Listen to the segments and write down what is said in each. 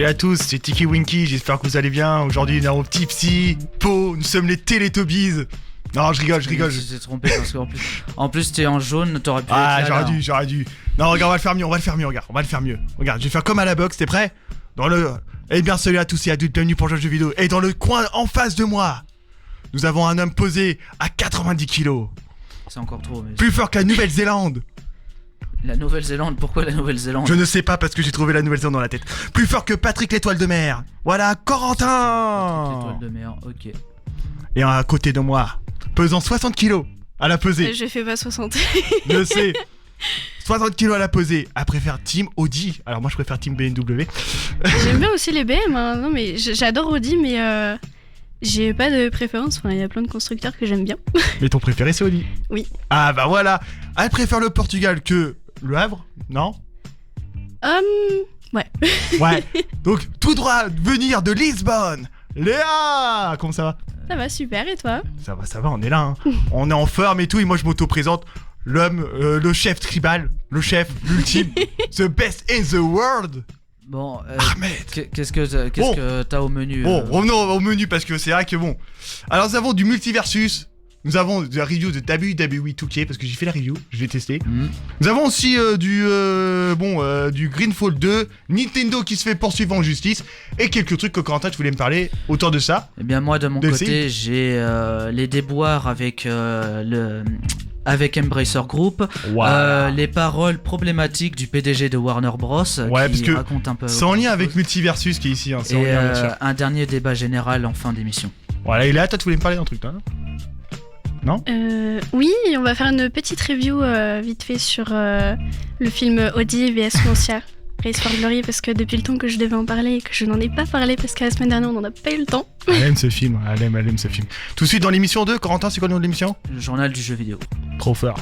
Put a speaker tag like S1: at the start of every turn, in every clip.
S1: Salut à tous, c'est Tiki Winky, j'espère que vous allez bien. Aujourd'hui, nous avons Tipsy, Po, nous sommes les Teletubbies. Non, je rigole.
S2: Je t'ai trompé parce qu'en plus t'es en jaune, t'aurais pu être là.
S1: J'aurais dû. Non, regarde, on va le faire mieux, regarde, on va le faire mieux. Regarde, je vais faire comme à la boxe, t'es prêt? Eh bien, salut à tous et adultes, bienvenue pour jouer aux jeux vidéo. Et dans le coin en face de moi, nous avons un homme posé à 90 kilos.
S2: C'est encore trop. Mais...
S1: Plus fort que la Nouvelle-Zélande.
S2: La Nouvelle-Zélande, pourquoi la Nouvelle-Zélande?
S1: Je ne sais pas parce que j'ai trouvé la Nouvelle-Zélande dans la tête. Plus fort que Patrick l'étoile de mer. Voilà, Corentin.
S2: L'étoile de mer, ok.
S1: Et à côté de moi, pesant 60 kilos à la pesée.
S3: Je fais pas 60.
S1: Je sais. 60 kilos à la pesée. Elle préfère Team Audi. Alors moi je préfère Team BMW.
S3: J'aime bien aussi les BM, hein. Non mais j'adore Audi, mais j'ai pas de préférence. Enfin, il y a plein de constructeurs que j'aime bien.
S1: Mais ton préféré c'est Audi?
S3: Oui.
S1: Ah bah voilà. Elle préfère le Portugal que le Havre, non?
S3: Ouais.
S1: Ouais. Donc tout droit venir de Lisbonne. Léa, comment ça va?
S3: Ça va super, et toi?
S1: Ça va, on est là. Hein. On est en forme et tout. Et moi je m'auto-présente. L'homme, le chef tribal, le chef, l'ultime, the best in the world.
S2: Bon,
S1: Ahmed.
S2: Qu'est-ce que t'as au menu?
S1: Bon, revenons au menu parce que c'est vrai que bon. Alors nous avons du multiversus. Nous avons la review de WWE 2K parce que j'ai fait la review, je l'ai testé. Nous avons aussi du Greenfall 2, Nintendo qui se fait poursuivre en justice et quelques trucs que Corentin tu voulais me parler autour de ça.
S2: Eh bien moi de mon côté j'ai les déboires avec avec Embracer Group,
S1: Wow.
S2: les paroles problématiques du PDG de Warner Bros.
S1: Ouais,
S2: Qui
S1: parce que
S2: raconte un peu.
S1: c'est en lien avec Multiversus qui est ici. Hein, c'est en
S2: Et
S1: lien, bien sûr.
S2: un dernier débat général en fin d'émission.
S1: Voilà, et là, toi, tu voulais me parler d'un truc, toi, non?
S3: Oui, on va faire une petite review vite fait sur le film Audi vs Lancia, Race for Glory, parce que depuis le temps que je devais en parler et que je n'en ai pas parlé parce que la semaine dernière on n'en a pas eu le temps.
S1: Elle aime ce film, elle aime ce film. Tout de suite dans l'émission 2, Corentin, c'est quoi le nom de l'émission?
S2: Le journal du jeu vidéo.
S1: Trop fort.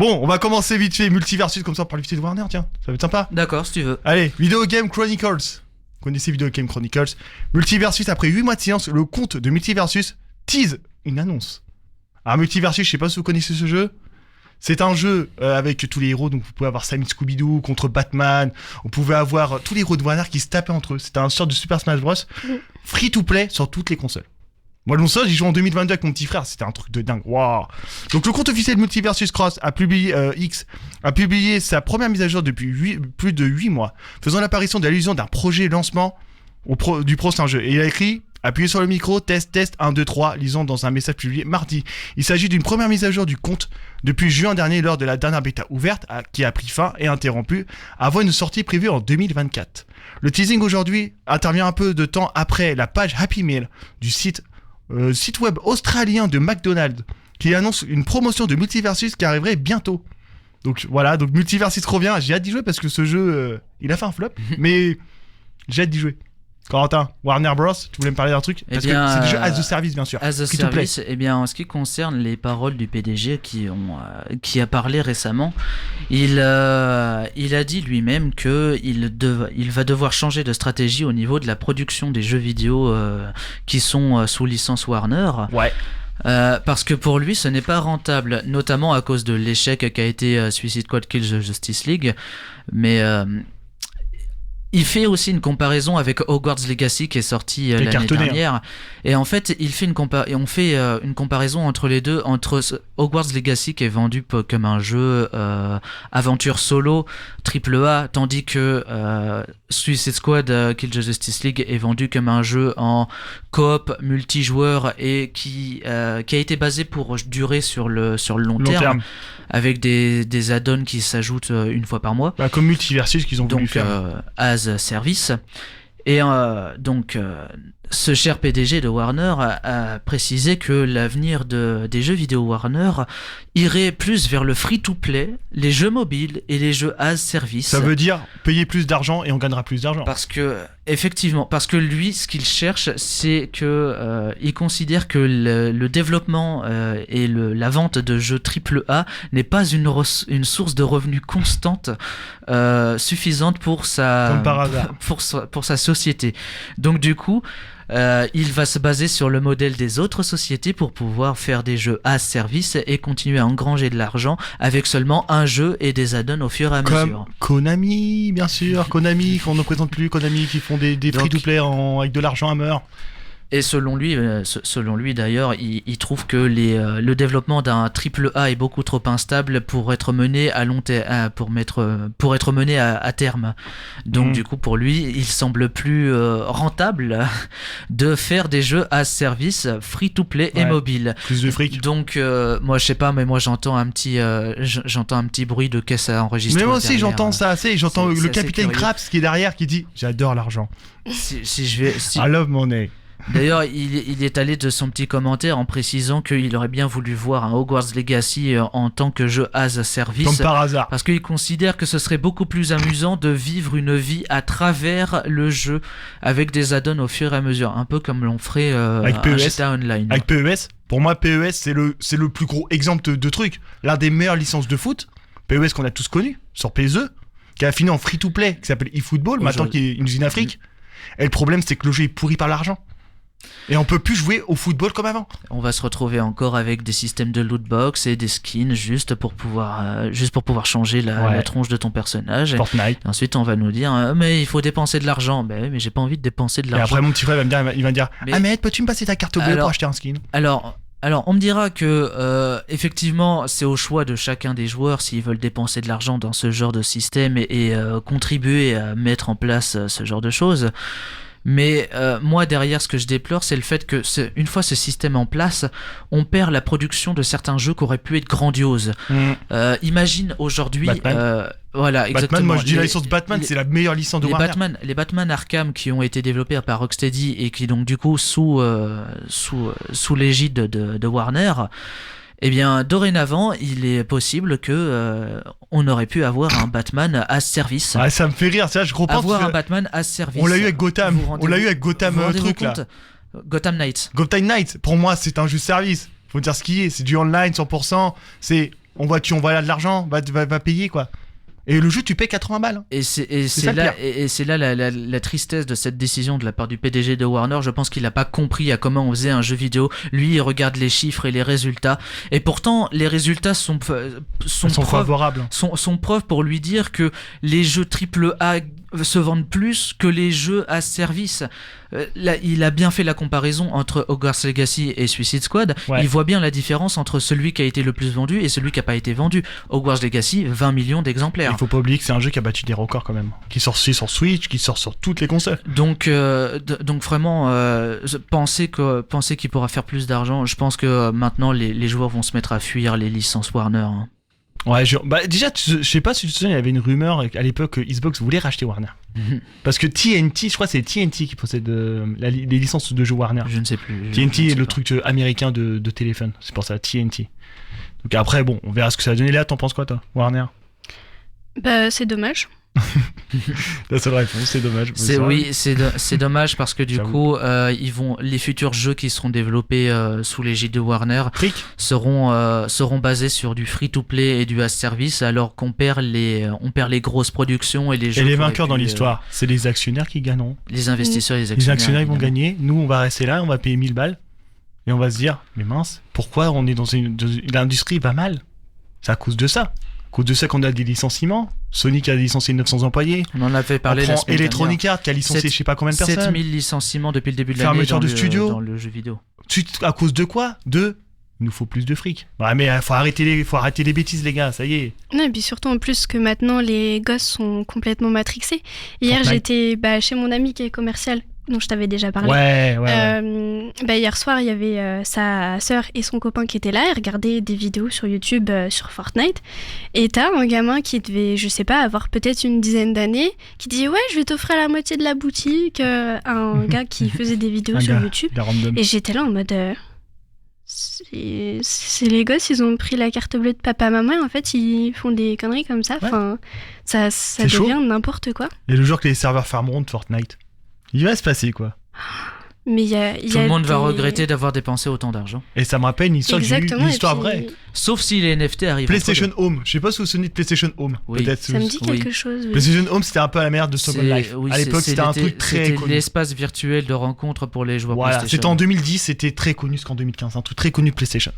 S1: Bon, on va commencer vite fait, Multiversus, comme ça on parle vite fait de Warner, tiens, ça va être sympa.
S2: D'accord, si tu veux.
S1: Allez, Video Game Chronicles. Vous connaissez Video Game Chronicles? Multiversus, après 8 mois de silence, le compte de Multiversus tease une annonce. Alors Multiversus, je sais pas si vous connaissez ce jeu. C'est un jeu avec tous les héros, donc vous pouvez avoir Sammy Scooby-Doo contre Batman, vous pouvez avoir tous les héros de Warner qui se tapaient entre eux. C'était un sorte de Super Smash Bros. Free to play sur toutes les consoles. Moi, le ça, j'y joue en 2022 avec mon petit frère, c'était un truc de dingue. Wow. Donc, le compte officiel de Multiversus Cross a publié sa première mise à jour depuis plus de 8 mois, faisant l'apparition de l'allusion d'un projet lancement du prochain jeu. Et il a écrit: appuyez sur le micro, test, 1, 2, 3, lisons dans un message publié mardi. Il s'agit d'une première mise à jour du compte depuis juin dernier lors de la dernière bêta ouverte qui a pris fin et interrompu avant une sortie prévue en 2024. Le teasing aujourd'hui intervient un peu de temps après la page Happy Meal du site web australien de McDonald's qui annonce une promotion de Multiversus qui arriverait bientôt. Donc voilà, donc Multiversus revient, j'ai hâte d'y jouer parce que ce jeu, il a fait un flop, mais j'ai hâte d'y jouer. Corentin, Warner Bros, tu voulais me parler d'un truc? Parce que c'est du jeu as a service, bien sûr.
S2: As a service, eh bien, en ce qui concerne les paroles du PDG qui a parlé récemment, il a dit lui-même que il va devoir changer de stratégie au niveau de la production des jeux vidéo qui sont sous licence Warner.
S1: Ouais.
S2: Parce que pour lui ce n'est pas rentable, notamment à cause de l'échec qu'a été Suicide Squad Kills the Justice League, mais il fait aussi une comparaison avec Hogwarts Legacy qui est sorti l'année dernière. Et en fait, on fait une comparaison entre les deux, entre Hogwarts Legacy qui est vendu comme un jeu aventure solo AAA, tandis que Suicide Squad Kill the Justice League est vendu comme un jeu en coop multijoueur et qui a été basé pour durer sur le long terme. Avec des add-ons qui s'ajoutent une fois par mois.
S1: Bah, comme Multiversus qu'ils ont voulu faire.
S2: As a service. Et ce cher PDG de Warner a précisé que l'avenir des jeux vidéo Warner irait plus vers le free-to-play, les jeux mobiles et les jeux as service.
S1: Ça veut dire payer plus d'argent et on gagnera plus d'argent.
S2: Parce que lui, ce qu'il cherche, c'est que il considère que le développement et la vente de jeux AAA n'est pas une source de revenus constante suffisante pour sa
S1: comme par hasard.
S2: pour sa société. Donc du coup, Il va se baser sur le modèle des autres sociétés pour pouvoir faire des jeux à service et continuer à engranger de l'argent avec seulement un jeu et des add-ons au fur et à
S1: Comme
S2: mesure.
S1: Konami, bien sûr. Konami, qu'on ne présente plus. Konami qui font des free-to-play avec de l'argent à mort.
S2: Et selon lui d'ailleurs, il trouve que le développement d'un triple A est beaucoup trop instable pour être mené à pour être mené à terme. Donc du coup, pour lui, il semble plus rentable de faire des jeux à service free-to-play et mobile.
S1: Plus de fric.
S2: Donc moi je sais pas, mais moi j'entends un petit bruit de caisse à enregistrer.
S1: Mais moi aussi
S2: derrière.
S1: j'entends ça, j'entends
S2: C'est
S1: le
S2: assez
S1: capitaine
S2: curieux.
S1: Krabs qui est derrière qui dit j'adore l'argent. I love money.
S2: D'ailleurs, il est allé de son petit commentaire en précisant qu'il aurait bien voulu voir un Hogwarts Legacy en tant que jeu as a service.
S1: Comme par hasard.
S2: Parce qu'il considère que ce serait beaucoup plus amusant de vivre une vie à travers le jeu avec des add-ons au fur et à mesure, un peu comme l'on ferait
S1: Avec
S2: un
S1: PES.
S2: GTA Online.
S1: Avec PES, pour moi PES c'est le plus gros exemple de truc. L'un des meilleures licences de foot, PES qu'on a tous connu sur PSE, qui a fini en free-to-play, qui s'appelle eFootball, maintenant qui est une usine Afrique. Et le problème c'est que le jeu est pourri par l'argent. Et on peut plus jouer au football comme avant.
S2: On va se retrouver encore avec des systèmes de lootbox et des skins juste pour pouvoir changer la tronche de ton personnage.
S1: Fortnite.
S2: Et ensuite, on va nous dire mais il faut dépenser de l'argent. Mais j'ai pas envie de dépenser de
S1: Et
S2: l'argent.
S1: après mon petit frère il va me dire
S2: Mais-
S1: ah mais peux-tu me passer ta carte bleue pour acheter un skin?
S2: Alors, on me dira que effectivement, c'est au choix de chacun des joueurs s'ils veulent dépenser de l'argent dans ce genre de système et contribuer à mettre en place ce genre de choses. Mais moi, derrière, ce que je déplore, c'est le fait que, une fois ce système en place, on perd la production de certains jeux qui auraient pu être grandioses. Imagine aujourd'hui... voilà, exactement.
S1: Batman, moi je dis la licence Batman, c'est la meilleure licence de Warner.
S2: Les Batman Arkham qui ont été développés par Rocksteady et qui donc du coup sous l'égide de Warner, eh bien dorénavant il est possible que on aurait pu avoir un Batman à service.
S1: Ah, ça me fait rire, ça je repense.
S2: Avoir un Batman à service.
S1: On l'a eu avec Gotham, le truc là.
S2: Gotham Knights.
S1: Gotham Knights, pour moi c'est un jeu de service. Faut dire ce qui est, c'est du online 100%, c'est on voit là de l'argent, va payer quoi. Et le jeu, tu payes 80 balles. Hein.
S2: Et c'est là la tristesse de cette décision de la part du PDG de Warner. Je pense qu'il n'a pas compris à comment on faisait un jeu vidéo. Lui, il regarde les chiffres et les résultats. Et pourtant, les résultats sont
S1: favorables.
S2: Sont preuve pour lui dire que les jeux AAA se vendent plus que les jeux à service. Là, il a bien fait la comparaison entre Hogwarts Legacy et Suicide Squad. Ouais. Il voit bien la différence entre celui qui a été le plus vendu et celui qui n'a pas été vendu. Hogwarts Legacy, 20 millions d'exemplaires.
S1: Il faut pas oublier que c'est un jeu qui a battu des records quand même. Qui sort sur Switch, qui sort sur toutes les consoles.
S2: Donc vraiment, penser qu'il pourra faire plus d'argent, je pense que maintenant les joueurs vont se mettre à fuir les licences Warner. Hein.
S1: Ouais, déjà, je sais pas si tu te souviens, il y avait une rumeur à l'époque que Xbox voulait racheter Warner. Parce que TNT, je crois que c'est TNT qui possède les licences de jeux Warner.
S2: Je ne sais plus.
S1: TNT est le truc américain de téléphone, c'est pour ça, TNT. Donc après, bon, on verra ce que ça va donner là. T'en penses quoi, toi, Warner?
S3: Bah, c'est dommage.
S1: La seule réponse, c'est dommage.
S2: C'est dommage parce que du coup, les futurs jeux qui seront développés sous l'égide de Warner seront basés sur du free-to-play et du as-service, alors qu'on perd les grosses productions et les jeux.
S1: Et les vainqueurs dans l'histoire, c'est les actionnaires qui gagneront.
S2: Les investisseurs et les
S1: actionnaires. Les actionnaires, ils vont
S2: évidemment.
S1: gagner. Nous, on va rester là, on va payer 1000 balles. Et on va se dire, mais mince, pourquoi on est dans l'industrie va mal? C'est à cause de ça. À cause de ça qu'on a des licenciements. Sony qui a licencié 900 employés.
S2: On en avait parlé la semaine
S1: Electronic Arts qui a licencié je sais pas combien de personnes.
S2: 7000 licenciements depuis le début de l'année
S1: fermeture de studio
S2: dans le jeu vidéo.
S1: À cause de quoi? Il nous faut plus de fric. Ouais, mais faut arrêter les bêtises, les gars, ça y est.
S3: Non, et puis surtout en plus que maintenant les gosses sont complètement matrixés. Hier, j'étais chez mon ami qui est commercial, dont je t'avais déjà parlé.
S1: Ouais.
S3: Hier soir, il y avait sa sœur et son copain qui étaient là et regardaient des vidéos sur YouTube sur Fortnite. Et t'as un gamin qui devait, je sais pas, avoir peut-être une dizaine d'années, qui dit ouais, je vais t'offrir la moitié de la boutique. Un gars qui faisait des vidéos sur YouTube. Et j'étais là en mode... C'est les gosses, ils ont pris la carte bleue de papa-maman et en fait ils font des conneries comme ça. Enfin, ça devient n'importe quoi.
S1: Et le jour que les serveurs fermeront de Fortnite, il va se passer quoi?
S3: Mais il y a
S2: Tout le monde va regretter d'avoir dépensé autant d'argent.
S1: Et ça me rappelle une histoire,
S3: Exactement,
S1: une histoire
S3: et puis-
S1: vraie.
S2: Sauf si les NFT arrivent.
S1: PlayStation
S2: entre deux.
S1: Home. Je sais pas si vous vous souvenez de PlayStation Home.
S2: Oui.
S1: Peut-être.
S3: Ça me dit
S2: Oui.
S3: quelque chose. Oui.
S1: PlayStation Home, c'était un peu à la manière de Second Life.
S2: Oui,
S1: à l'époque, c'était un truc très
S2: C'était
S1: connu.
S2: l'espace virtuel de rencontre pour les joueurs
S1: Voilà,
S2: PlayStation.
S1: c'était en 2010, c'était très connu, ce qu'en 2015, un truc très connu de PlayStation.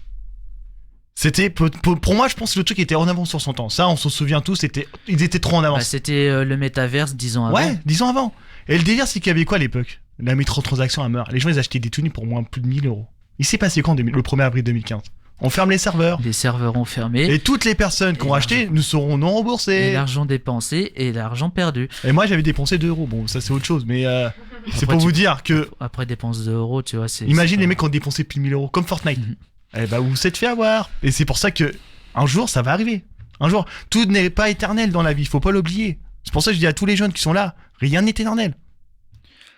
S1: C'était, pour moi, je pense que le truc était en avance sur son temps. Ça, on s'en souvient tous, ils étaient trop en
S2: Bah,
S1: avance.
S2: c'était le métaverse 10 ans avant.
S1: Ouais, 10 ans avant. Et le délire, c'est qu'il y avait quoi à l'époque? La microtransaction à mort. Les gens, ils achetaient des tenues pour moins plus de 1000 euros. Il s'est passé quand le 1er avril 2015? On ferme les serveurs.
S2: Les serveurs ont fermé.
S1: Et toutes les personnes qui ont
S2: Et
S1: acheté ne seront non
S2: Et
S1: remboursées.
S2: l'argent dépensé et l'argent perdu.
S1: Et moi, j'avais dépensé 2 euros. Bon, ça, c'est autre chose. Mais c'est
S2: Après,
S1: pour
S2: tu-
S1: vous dire que,
S2: Après dépense de euros, tu vois.
S1: imagine
S2: c'est
S1: les
S2: pas-
S1: mecs qui ont dépensé plus de 1000 euros, comme Fortnite.
S2: Mhm.
S1: Eh bah, vous vous êtes fait avoir. Et c'est pour ça que, un jour, ça va arriver. Un jour, tout n'est pas éternel dans la vie. Faut pas l'oublier. C'est pour ça que je dis à tous les jeunes qui sont là, rien n'est éternel.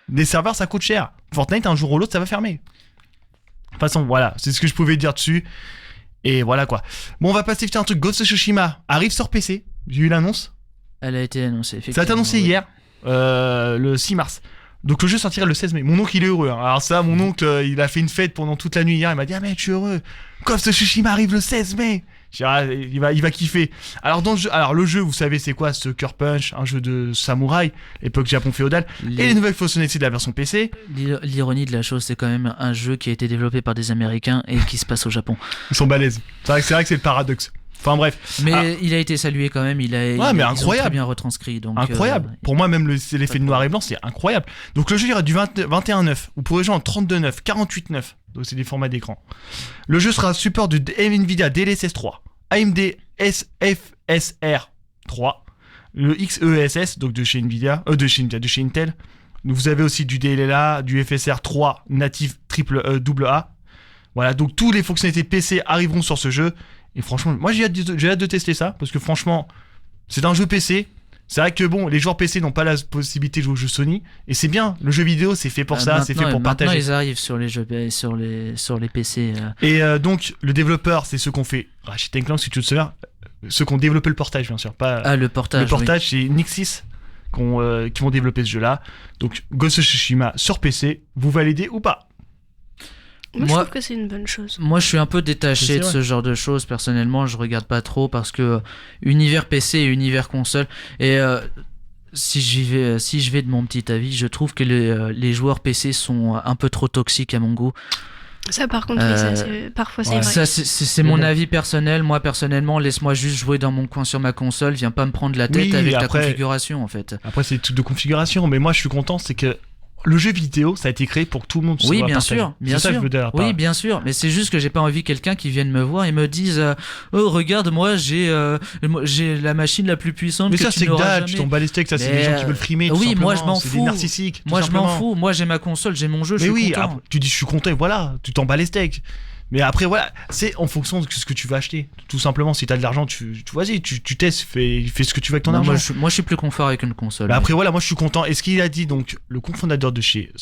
S1: Des serveurs, ça coûte cher. Fortnite, un jour ou l'autre, ça va fermer. De toute façon, voilà, c'est ce que je pouvais dire dessus. Et voilà quoi. Bon, on va passer sur un truc. Ghost of Tsushima arrive sur PC. J'ai eu l'annonce.
S2: Elle a été annoncée,
S1: Ça a
S2: effectivement.
S1: été annoncé
S2: ouais.
S1: hier, le 6 mars. Donc le jeu sortira le 16 mai. Mon oncle, il est heureux. Hein. Alors ça, mon oncle, il a fait une fête pendant toute la nuit hier. Il m'a dit, ah mec, je suis heureux. Ghost of Tsushima arrive le 16 mai. J'ai dit, ah, il va kiffer. Alors, le jeu, vous savez, c'est quoi? Sucker Punch, un jeu de samouraï, époque Japon féodal. Et les nouvelles fonctionnalités de la version PC.
S2: L'ironie de la chose, c'est quand même un jeu qui a été développé par des Américains et qui se passe au Japon.
S1: Ils sont balèzes. C'est vrai que c'est le paradoxe. Enfin bref.
S2: Mais
S1: Ah.
S2: il a été salué quand même.
S1: mais
S2: Ils ont
S1: incroyable.
S2: très bien retranscrit. Donc,
S1: Incroyable. Pour moi, même l'effet de noir et blanc, c'est incroyable. Donc le jeu ira du 21.9. Vous pourrez jouer en 32.9, 48.9. Donc c'est des formats d'écran. Le jeu sera support de NVIDIA DLSS 3, AMD SFSR 3, le XESS, donc de chez Nvidia, de chez Intel. Vous avez aussi du DLLA, du FSR 3 natif AA. Voilà, donc toutes les fonctionnalités PC arriveront sur ce jeu. Et franchement, moi j'ai hâte de tester ça, parce que franchement, c'est un jeu PC. C'est vrai que bon, les joueurs PC n'ont pas la possibilité de jouer aux jeux Sony, et c'est bien. Le jeu vidéo, c'est fait pour ça, c'est fait pour
S2: maintenant,
S1: partager.
S2: ils arrivent sur les jeux, sur les PC.
S1: Et donc, le développeur, c'est ceux qu'on fait Ratchet & Clank, si tu te souviens, ceux qui ont développé le portage, bien sûr. Pas
S2: Le portage.
S1: le portage, c'est Nixis qui vont développer ce jeu-là. Donc, Ghost of Tsushima sur PC, vous validez ou pas?
S3: Moi, je
S2: Moi-
S3: trouve que c'est une bonne chose.
S2: Moi, je suis un peu détaché
S1: C'est
S2: de
S1: vrai.
S2: ce genre de choses. Personnellement, je regarde pas trop parce que univers PC et univers console. Et si je vais de mon petit avis, je trouve que les joueurs PC sont un peu trop toxiques à mon goût.
S3: Ça, par contre, oui, parfois, c'est
S1: ouais.
S3: vrai.
S2: Ça, c'est
S1: Mais
S2: mon
S1: bon.
S2: avis personnel. Moi, personnellement, laisse-moi juste jouer dans mon coin sur ma console. Viens pas me prendre la tête
S1: Oui,
S2: avec ta
S1: après-
S2: configuration, en fait.
S1: Après, c'est tout de configuration, mais moi, je suis content, c'est que le jeu vidéo, ça a été créé pour que tout le monde
S2: Oui,
S1: soit
S2: bien
S1: partagé.
S2: sûr, bien
S1: C'est ça que
S2: sûr.
S1: je veux dire.
S2: Oui, bien sûr, mais c'est juste que j'ai pas envie quelqu'un qui vienne me voir et me dise oh regarde moi j'ai la machine la plus puissante
S1: Mais
S2: que
S1: ça,
S2: tu
S1: c'est que
S2: n'auras
S1: dalle, tu
S2: jamais.
S1: t'en bats les steaks, ça, c'est
S2: Mais,
S1: des gens qui veulent frimer.
S2: oui,
S1: tout
S2: moi, je
S1: simplement,
S2: m'en
S1: c'est
S2: fous.
S1: des narcissiques. tout
S2: Moi je m'en
S1: simplement.
S2: fous, moi j'ai ma console, j'ai mon jeu, je
S1: Mais
S2: suis
S1: oui,
S2: content.
S1: après, tu dis je suis content, et voilà, tu t'en bats les steaks. Mais après, voilà, c'est en fonction de ce que tu vas acheter. Tout simplement, si t'as de l'argent, vas-y, tu testes, fais ce que tu veux avec ton
S2: Non,
S1: argent.
S2: moi je suis plus confort avec une console.
S1: Mais après, voilà, moi je suis content. Et ce qu'il a dit, donc, le cofondateur de chez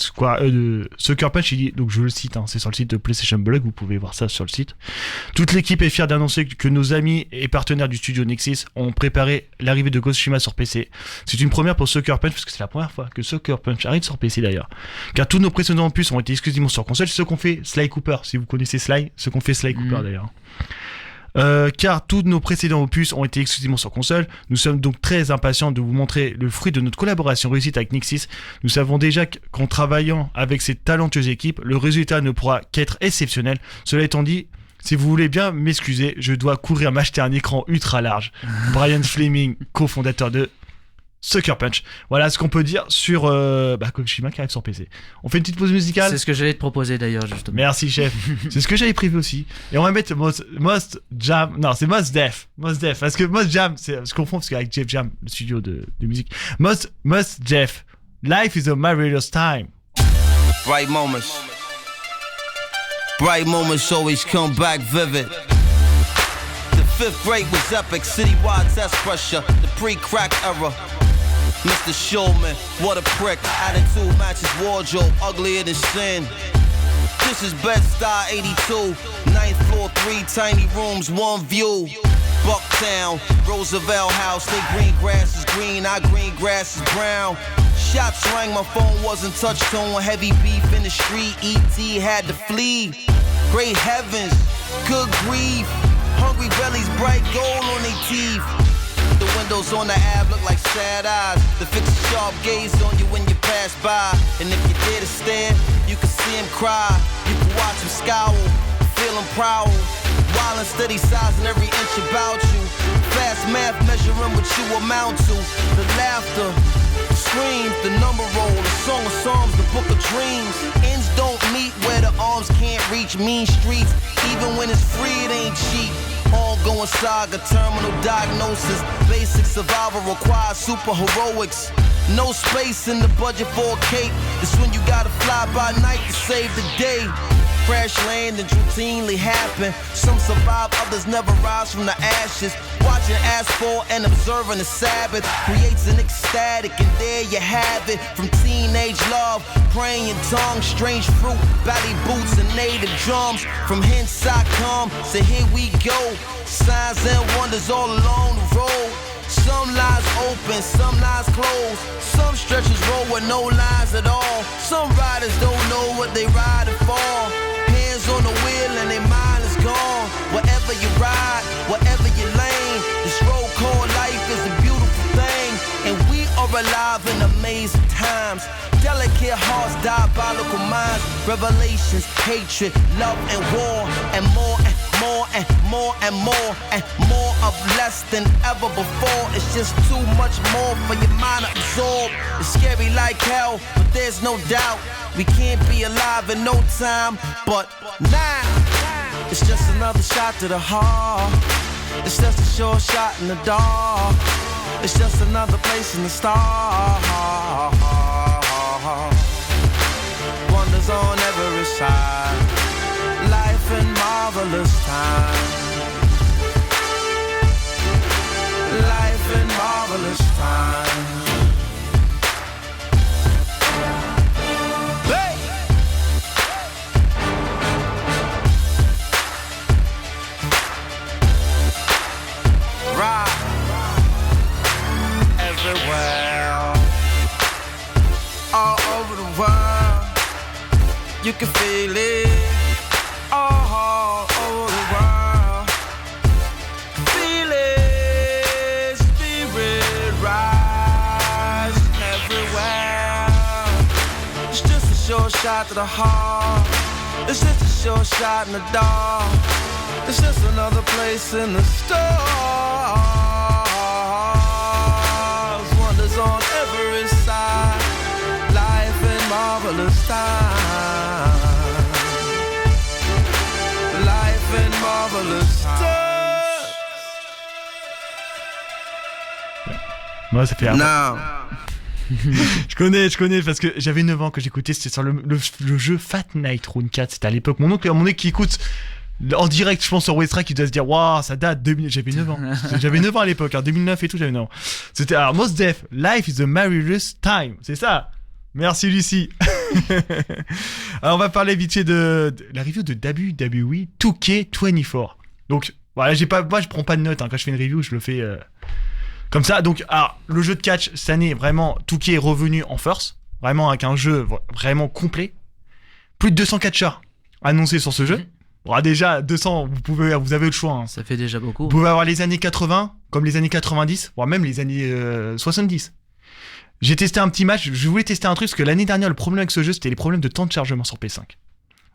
S1: de Sucker Punch, il dit, donc je le cite, hein, c'est sur le site de PlayStation Blog, vous pouvez voir ça sur le site. Toute l'équipe est fière d'annoncer que nos amis et partenaires du studio Nexus ont préparé l'arrivée de Ghost of Tsushima sur PC. C'est une première pour Sucker Punch, parce que c'est la première fois que Sucker Punch arrive sur PC d'ailleurs. Car tous nos précédents opus ont été exclusivement sur console, c'est ce qu'on fait Sly Cooper, si vous connaissez Sly, ce qu'on fait Sly Cooper d'ailleurs. Car tous nos précédents opus ont été exclusivement sur console. Nous sommes donc très impatients de vous montrer le fruit de notre collaboration réussite avec Nixis. Nous savons déjà qu'en travaillant avec cette talentueuse équipe, le résultat ne pourra qu'être exceptionnel. Cela étant dit, si vous voulez bien m'excuser, je dois courir m'acheter un écran ultra large. Brian Fleming, cofondateur de Sucker Punch. Voilà ce qu'on peut dire sur Koshima qui arrive sur PC. On fait une petite pause musicale.
S2: C'est ce que j'allais te proposer d'ailleurs justement.
S1: Merci chef. C'est ce que j'avais prévu aussi. Et on va mettre Most Jam. Non, c'est Most Def. Most Def. Parce que Most Jam, je confonds parce qu'avec Jeff Jam, le studio de musique. Most Jeff. Life is a marvelous time.
S4: Bright moments. Bright moments always come back vivid. The fifth grade was epic, citywide test pressure, the pre-crack era. Mr. Showman, what a prick. Attitude matches wardrobe, uglier than sin. This is Bed-Stuy 82, 9th floor, 3 tiny rooms, 1 view. Bucktown, Roosevelt House, they green grass is green, our green grass is brown. Shots rang, my phone wasn't touch tone. Heavy beef in the street, E.T. had to flee. Great heavens, good grief. Hungry bellies, bright gold on their teeth. The windows on the Ave look like sad eyes. The fix a sharp gaze on you when you pass by. And if you dare to stare, you can see him cry. You can watch him scowl, feel him prowl. Wild and steady sizing every inch about you. Fast math measuring what you amount to. The laughter, the screams, the number roll, the song of songs, the book of dreams. Ends don't meet where the arms can't reach. Mean streets, even when it's free, it ain't cheap. Ongoing saga, terminal diagnosis. Basic survival requires super heroics. No space in the budget for a cape. It's when you gotta fly by night to save the day. Crash landings routinely happen. Some survive, others never rise from the ashes. Watching asphalt and observing the Sabbath creates an ecstatic, and there you have it. From teenage love, praying in tongues, strange fruit, ballet boots and native drums. From hence I come, so here we go. Signs and wonders all along the road. Some lines open, some lines closed. Some stretches roll with no lines at all. Some riders don't know what they riding for. Hands on the wheel and their mind is gone. Wherever you ride, wherever you lane, this road called life is a beautiful thing. And we are alive in amazing times. Delicate hearts, diabolical minds. Revelations, hatred, love and war. And more and more and more and more and more of less than ever before. It's just too much more for your mind to absorb. It's scary like hell, but there's no doubt we can't be alive in no time. But now, it's just another shot to the heart. It's just a short shot in the dark. It's just another place in the stars. Wonders on every side. Life in marvelous time. Life in marvelous time. Hey! Right. Everywhere. All over the world. You can feel it. All over the world. Feel it, spirit rise everywhere. It's just a short shot to the heart. It's just a short shot in the dark. It's just another place in the stars. Wonders on every side. Life in marvelous time. Life in marvelous time.
S1: Moi, ça fait un
S4: Now.
S1: Je connais, parce que j'avais 9 ans quand j'écoutais, c'était sur le jeu Fat Night Rune 4, c'était à l'époque. Mon oncle qui écoute en direct, je pense, sur Westrack, il doit se dire, waouh, ça date, j'avais 9 ans. J'avais 9 ans à l'époque, 2009 et tout, j'avais 9 ans. C'était, alors, Mos Def, Life is a Marvelous Time, c'est ça. Merci Lucie. Alors on va parler vite fait de la review de WWE 2K24. Donc voilà, moi je prends pas de notes quand je fais une review, je le fais comme ça. Donc alors, le jeu de catch cette année, vraiment 2K est revenu en force, vraiment avec un jeu vraiment complet. Plus de 200 catcheurs annoncés sur ce jeu. Bon, déjà 200, vous avez le choix. Hein.
S2: Ça fait déjà beaucoup.
S1: Vous pouvez avoir les années 80 comme les années 90, voire même les années 70. J'ai testé un petit match, je voulais tester un truc parce que l'année dernière le problème avec ce jeu c'était les problèmes de temps de chargement sur PS5.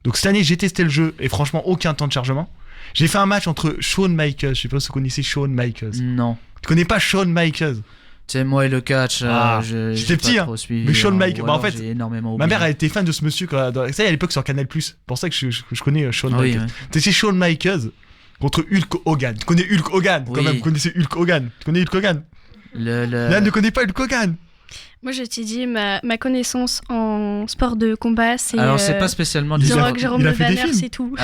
S1: Donc cette année j'ai testé le jeu et franchement aucun temps de chargement. J'ai fait un match entre Shawn Michaels, je sais pas si vous connaissez Shawn Michaels.
S2: Non.
S1: Tu connais pas Shawn Michaels?
S2: Tu sais, moi et le catch,
S1: j'étais petit,
S2: pas
S1: hein.
S2: trop suivi,
S1: Mais Shawn Michaels, bah en fait,
S2: j'ai énormément
S1: ma
S2: oublié.
S1: mère elle était fan de ce monsieur ça à l'époque sur Canal+. C'est pour ça que je connais Shawn
S2: Oui,
S1: Michaels.
S2: ouais.
S1: C'est Shawn Michaels contre Hulk Hogan. Tu connais Hulk Hogan quand
S2: Oui.
S1: même, vous connaissez Hulk Hogan. Tu connais Hulk Hogan? Là, ne connais pas Hulk Hogan.
S3: Moi, je t'ai dit, ma connaissance en sport de combat, c'est.
S2: Alors, c'est pas spécialement du
S1: Il a-
S2: sport.
S3: Jérôme, Jérôme
S1: il a
S3: Le
S1: fait des
S3: Banner,
S1: films.
S3: c'est tout.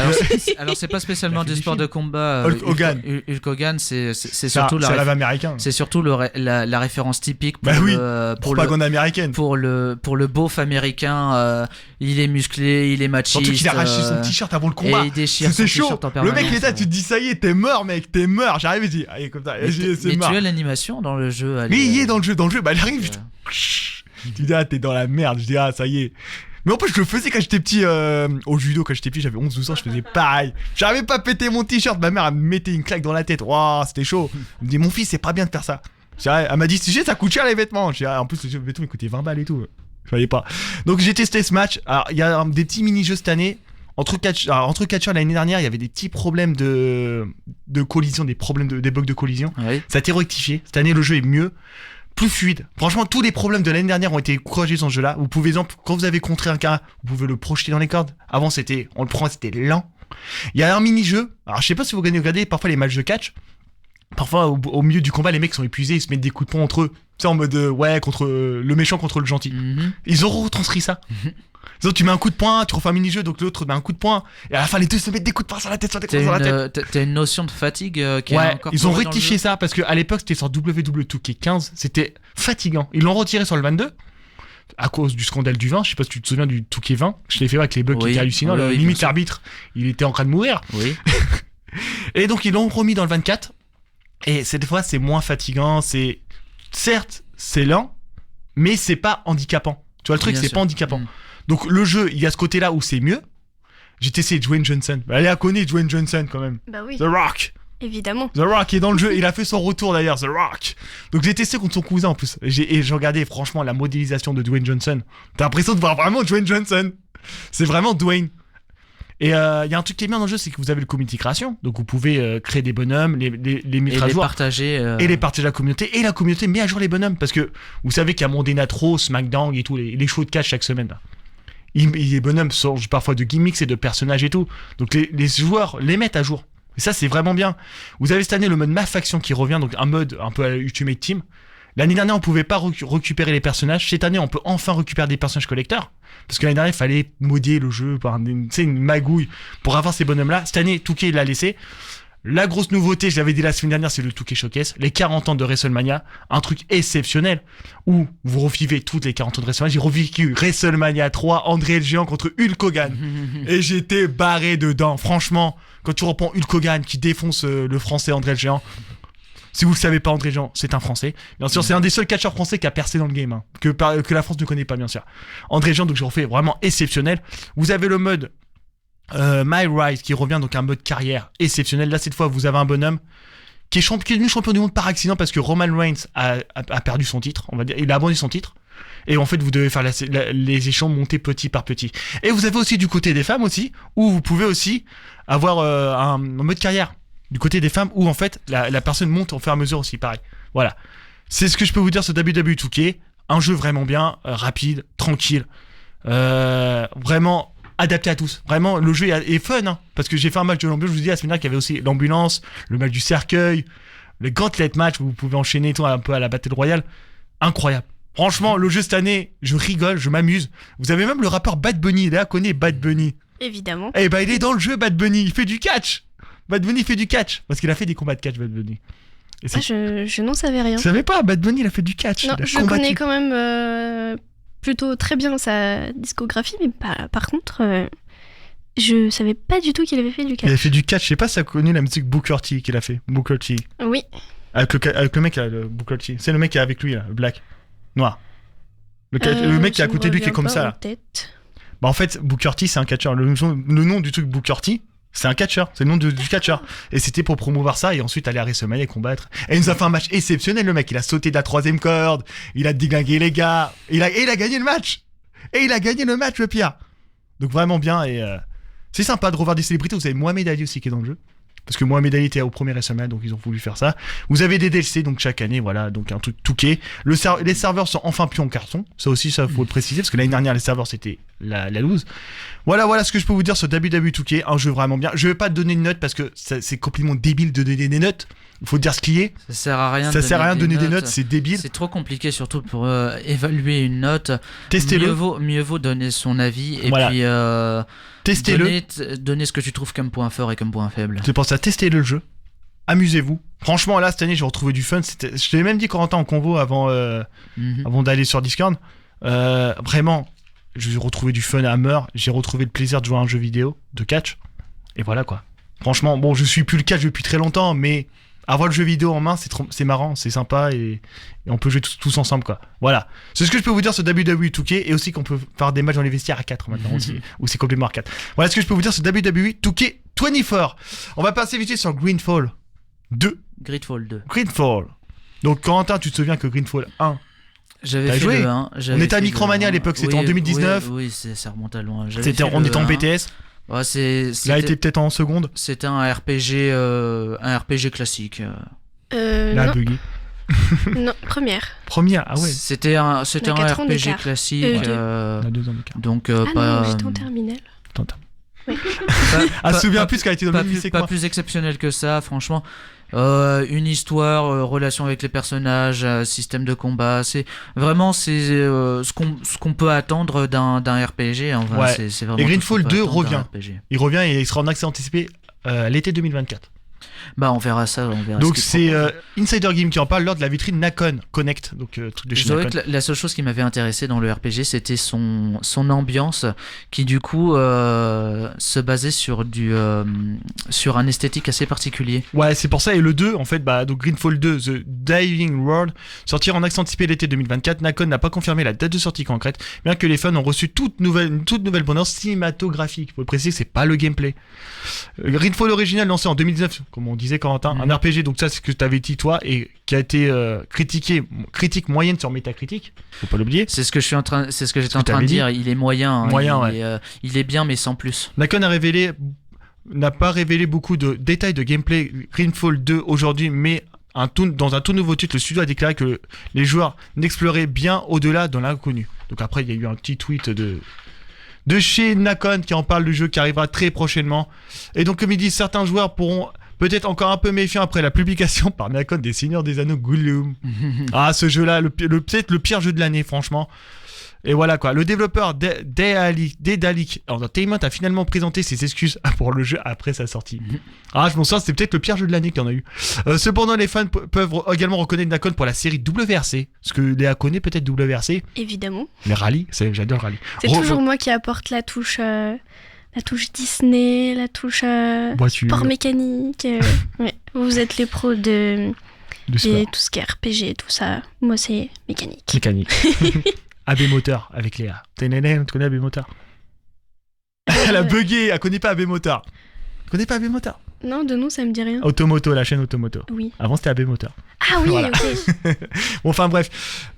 S2: Alors, c'est pas spécialement
S1: Il a fait
S2: du
S1: des
S2: sport
S1: films.
S2: de combat.
S1: Hulk Hogan.
S2: Hulk Hogan, c'est
S1: C'est
S2: surtout
S1: un rêve américain.
S2: c'est surtout la référence typique pour
S1: Bah oui,
S2: pour le
S1: propagande américaine.
S2: pour le beauf américain. Il est musclé, il est machiste.
S1: Surtout qu'il a arraché son t-shirt avant le combat.
S2: Et il déchire son
S1: C'était chaud.
S2: t-shirt en
S1: Le
S2: permanence.
S1: mec il est là, tu te dis ça y est, t'es mort mec, t'es mort. J'arrive et je dis, allez comme ça,
S2: Mais
S1: c'est
S2: tu
S1: mort.
S2: as l'animation dans le jeu.
S1: Mais il y est dans le jeu, bah il arrive. Tu dis, t'es dans la merde. Je dis, ça y est. Mais en plus, je le faisais quand j'étais petit au judo. Quand j'étais petit, j'avais 11-12 ans, je faisais pareil. J'arrivais pas à péter mon t-shirt. Ma mère, elle me mettait une claque dans la tête. Waouh, c'était chaud. Elle me dit, mon fils, c'est pas bien de faire ça. Elle m'a dit, tu sais, ça coûte cher les vêtements. En plus, les vêtements, ils coûtaient 20 balles et tout. Je savais pas. Donc, j'ai testé ce match. Alors, il y a des petits mini-jeux cette année. Entre catcheurs l'année dernière, il y avait des petits problèmes de collision, des bugs de collision.
S2: Oui.
S1: Ça a été rectifié. Cette année, le jeu est mieux. Plus fluide. Franchement, tous les problèmes de l'année dernière ont été corrigés dans ce jeu-là. Vous pouvez, exemple, quand vous avez contré un cas, vous pouvez le projeter dans les cordes. Avant, on le prend, c'était lent. Il y a un mini-jeu. Alors, je sais pas si vous regardez parfois les matchs de catch. Parfois, au milieu du combat, les mecs sont épuisés, ils se mettent des coups de poing entre eux. Tu sais, en mode, contre le méchant contre le gentil. Ils ont retranscrit ça. Donc, tu mets un coup de poing, tu refais un mini-jeu, donc l'autre met un coup de poing, et à la fin, les deux se mettent des coups de poing sur la tête,
S2: T'as une notion de fatigue qui est encore
S1: ils ont rectifié ça, parce qu'à l'époque, c'était sur WWE2K15, c'était fatigant. Ils l'ont retiré sur le 22, à cause du scandale du 20. Je sais pas si tu te souviens du 2K20. Je l'ai fait avec les bugs qui étaient hallucinants. Limite, l'arbitre, il était en train de mourir.
S2: Oui.
S1: Et donc, ils l'ont remis dans le 24, et cette fois, c'est moins fatigant. Certes, c'est lent, mais c'est pas handicapant. Tu vois, le truc,
S2: Bien
S1: c'est
S2: sûr.
S1: pas handicapant. Donc le jeu, il y a ce côté-là où c'est mieux. J'ai testé Dwayne Johnson. Allez, à connaître Dwayne Johnson quand même.
S3: Bah oui,
S1: The Rock.
S3: évidemment.
S1: The Rock est dans le jeu. Il a fait son retour d'ailleurs, The Rock. Donc j'ai testé contre son cousin en plus. Et j'ai regardé franchement la modélisation de Dwayne Johnson. T'as l'impression de voir vraiment Dwayne Johnson. C'est vraiment Dwayne. Et il y a un truc qui est bien dans le jeu, c'est que vous avez le community création. Donc vous pouvez créer des bonhommes, les mettre à
S2: les
S1: jour.
S2: partager.
S1: Et les partager à la communauté. Et la communauté met à jour les bonhommes. Parce que vous savez qu'il y a Monday Night Raw, SmackDown et tout, les shows de catch chaque semaine. Là. Les bonhommes changent parfois de gimmicks et de personnages et tout. Donc les joueurs les mettent à jour. Et ça, c'est vraiment bien. Vous avez cette année le mode Ma Faction qui revient, donc un mode un peu à la Ultimate Team. L'année dernière, on pouvait pas récupérer les personnages. Cette année, on peut enfin récupérer des personnages collecteurs. Parce que l'année dernière, il fallait modifier le jeu par une magouille pour avoir ces bonhommes-là. Cette année, Touquet l'a laissé. La grosse nouveauté, je l'avais dit la semaine dernière, c'est le Touquet Showcase. Les 40 ans de WrestleMania. Un truc exceptionnel. Où vous revivez toutes les 40 ans de WrestleMania. J'ai revécu WrestleMania 3, André le Géant contre Hulk Hogan. Et j'étais barré dedans. Franchement, quand tu reprends Hulk Hogan qui défonce le français André le Géant. Si vous le savez pas, André Jean, c'est un Français. Bien sûr, c'est un des seuls catcheurs français qui a percé dans le game, hein, que la France ne connaît pas, bien sûr. André Jean, donc je refais vraiment exceptionnel. Vous avez le mode My Rise qui revient, donc un mode carrière exceptionnel. Là, cette fois, vous avez un bonhomme qui est devenu champion du monde par accident parce que Roman Reigns a perdu son titre, on va dire. Il a abandonné son titre. Et en fait, vous devez faire les échelons monter petit par petit. Et vous avez aussi du côté des femmes aussi, où vous pouvez aussi avoir un mode carrière. Du côté des femmes, où en fait la personne monte au fur et à mesure aussi, pareil. Voilà. C'est ce que je peux vous dire sur WWE 2K. Un jeu vraiment bien, rapide, tranquille, vraiment adapté à tous. Vraiment, le jeu est fun, hein, parce que j'ai fait un match de l'ambulance, je vous dis la semaine dernière qu'il y avait aussi l'ambulance, le match du cercueil, le gauntlet match où vous pouvez enchaîner tout un peu à la Battle Royale. Incroyable. Franchement, le jeu cette année, je rigole, je m'amuse. Vous avez même le rappeur Bad Bunny, là, connaît Bad Bunny.
S3: Évidemment.
S1: Eh ben, il est dans le jeu, Bad Bunny, il fait du catch. Bad Bunny fait du catch, parce qu'il a fait des combats de catch, Bad Bunny. Et
S3: je n'en savais rien.
S1: Tu savais pas, Bad Bunny, il a fait du catch.
S3: Non, je connais quand même plutôt très bien sa discographie, mais par contre, je savais pas du tout qu'il avait fait du catch.
S1: Il a fait du catch, je sais pas si tu as connu la musique Booker T qu'il a fait. Booker T.
S3: Oui.
S1: Avec le mec, le Booker T. C'est le mec qui est avec lui, là, le black. Noir. Le mec qui est à côté de lui qui est comme ça, là. Bah en fait, Booker T, c'est un catcheur. Le nom du truc Booker T, c'est un catcheur, c'est le nom du catcheur. Et c'était pour promouvoir ça et ensuite aller à WrestleMania et combattre. Et il nous a fait un match exceptionnel, le mec. Il a sauté de la 3ème corde, il a déglingué les gars, et il a gagné le match. Et il a gagné le match, le pire. Donc vraiment bien et c'est sympa de revoir des célébrités. Vous avez Mohamed Ali aussi qui est dans le jeu. Parce que Mohamed Ali était au premier WrestleMania, donc ils ont voulu faire ça. Vous avez des DLC, donc chaque année, voilà, donc un truc touqué. Les serveurs sont enfin plus en carton. Ça aussi, ça faut le préciser, parce que l'année dernière, les serveurs, c'était la loose. Voilà ce que je peux vous dire sur WWE 2K, un jeu vraiment bien. Je vais pas te donner une note, parce que c'est complètement débile de donner des notes. Il faut dire ce qui est.
S2: Ça sert à rien
S1: de donner des notes, c'est débile.
S2: C'est trop compliqué, surtout pour évaluer une note.
S1: Testez-le.
S2: Mieux vaut donner son avis, et
S1: voilà.
S2: puis...
S1: Testez-le.
S2: Donner ce que tu trouves comme point fort et comme point faible.
S1: Je pense à tester le jeu. Amusez-vous. Franchement, là, cette année, j'ai retrouvé du fun. Je t'avais même dit, Corentin, en convo avant d'aller sur Discord. Vraiment, j'ai retrouvé du fun à mort. J'ai retrouvé le plaisir de jouer à un jeu vidéo de catch. Et voilà, quoi. Franchement, bon, je suis plus le catch depuis très longtemps, mais avoir le jeu vidéo en main, c'est marrant, c'est sympa et on peut jouer tous ensemble, quoi. Voilà. C'est ce que je peux vous dire sur WWE 2K et aussi qu'on peut faire des matchs dans les vestiaires à 4 maintenant aussi, où c'est complètement arcade. Voilà ce que je peux vous dire sur WWE 2K 24. On va passer vite sur Greenfall 2.
S2: Gridfall 2.
S1: Greenfall. Donc, Corentin, tu te souviens que Greenfall 1,
S2: J'avais
S1: t'as
S2: fait
S1: joué
S2: le 1.
S1: On était à Micromania à l'époque, c'était en 2019.
S2: Oui, ça remonte à loin.
S1: on était en BTS.
S2: Ouais,
S1: Là, était peut-être en seconde.
S2: C'était un RPG classique.
S1: Là,
S3: non,
S1: buggy.
S3: non, première.
S1: Première, ah ouais.
S2: C'était un
S3: 4 ans
S2: RPG
S3: d'écart.
S2: classique.
S1: On a 2 ans d'écart.
S2: Donc
S3: Ah
S2: pas.
S3: non, j'étais en terminale.
S1: Ah, se souvient plus qu'elle a été dans le
S2: pas
S1: même lycée que
S2: pas
S1: moi.
S2: plus exceptionnel que ça, franchement. Une histoire, relation avec les personnages, système de combat, c'est ce qu'on peut attendre d'un RPG. En vrai,
S1: Ouais.
S2: c'est vraiment
S1: Et
S2: tout ce
S1: Greenfall
S2: qu'on peut
S1: 2
S2: attendre d'un
S1: revient.
S2: RPG.
S1: Il revient et il sera en accès anticipé l'été 2024.
S2: Bah, on verra ça.
S1: Donc
S2: ce
S1: c'est
S2: qu'il propose.
S1: Insider Game qui en parle lors de la vitrine Nacon Connect, donc truc de
S2: Je
S1: chez
S2: dirais
S1: Nacon.
S2: que la seule chose qui m'avait intéressé dans le RPG, c'était son ambiance, qui du coup se basait sur un esthétique assez particulier.
S1: Ouais, c'est pour ça. Et le 2, en fait, donc Greenfall 2, The Diving World, sortira en accès anticipé l'été 2024. Nacon n'a pas confirmé la date de sortie concrète, bien que les fans ont reçu une toute nouvelle bonheur cinématographique. Faut préciser que c'est pas le gameplay. Greenfall original lancé en 2019, comme on disait Corentin, un RPG, donc ça c'est ce que t'avais dit toi, et qui a été critique moyenne sur Metacritic, faut pas l'oublier.
S2: C'est ce que j'étais en train de
S1: t'avais
S2: dire. Il est moyen. Hein.
S1: Moyen,
S2: il est bien, mais sans plus.
S1: Nacon n'a pas révélé beaucoup de détails de gameplay Greenfall 2 aujourd'hui, mais dans un tout nouveau titre, le studio a déclaré que les joueurs n'exploraient bien au-delà dans l'inconnu. Donc après, il y a eu un petit tweet de chez Nacon qui en parle du jeu qui arrivera très prochainement. Et donc, comme il dit, certains joueurs pourront peut-être encore un peu méfiants après la publication par Nacon des Seigneurs des Anneaux Gollum. Ah, ce jeu-là, peut-être le pire jeu de l'année, franchement. Et voilà quoi, le développeur Daedalic Entertainment a finalement présenté ses excuses pour le jeu après sa sortie. Ah, je m'en souviens, c'était peut-être le pire jeu de l'année qu'il y en a eu. Cependant, les fans peuvent également reconnaître Nacon pour la série WRC. Parce que Léa connaît peut-être WRC.
S3: Évidemment.
S1: Les rallyes, j'adore le rallye.
S3: C'est toujours moi qui apporte la touche Disney, la touche
S1: voiture,
S3: sport mécanique. Ouais. Vous êtes les pros de
S1: sport.
S3: tout ce qui est RPG, tout ça. Moi, c'est mécanique.
S1: Mécanique. AB Moteur avec Léa. Tu connais AB Moteur? Elle a bugué, elle connaît pas AB Moteur. Tu connais pas AB Moteur?
S3: Non, de nous, ça me dit rien.
S1: Automoto, la chaîne Automoto.
S3: Oui.
S1: Avant, c'était AB Moteur.
S3: Ah oui,
S1: Voilà.
S3: ok.
S1: Bon, enfin bref.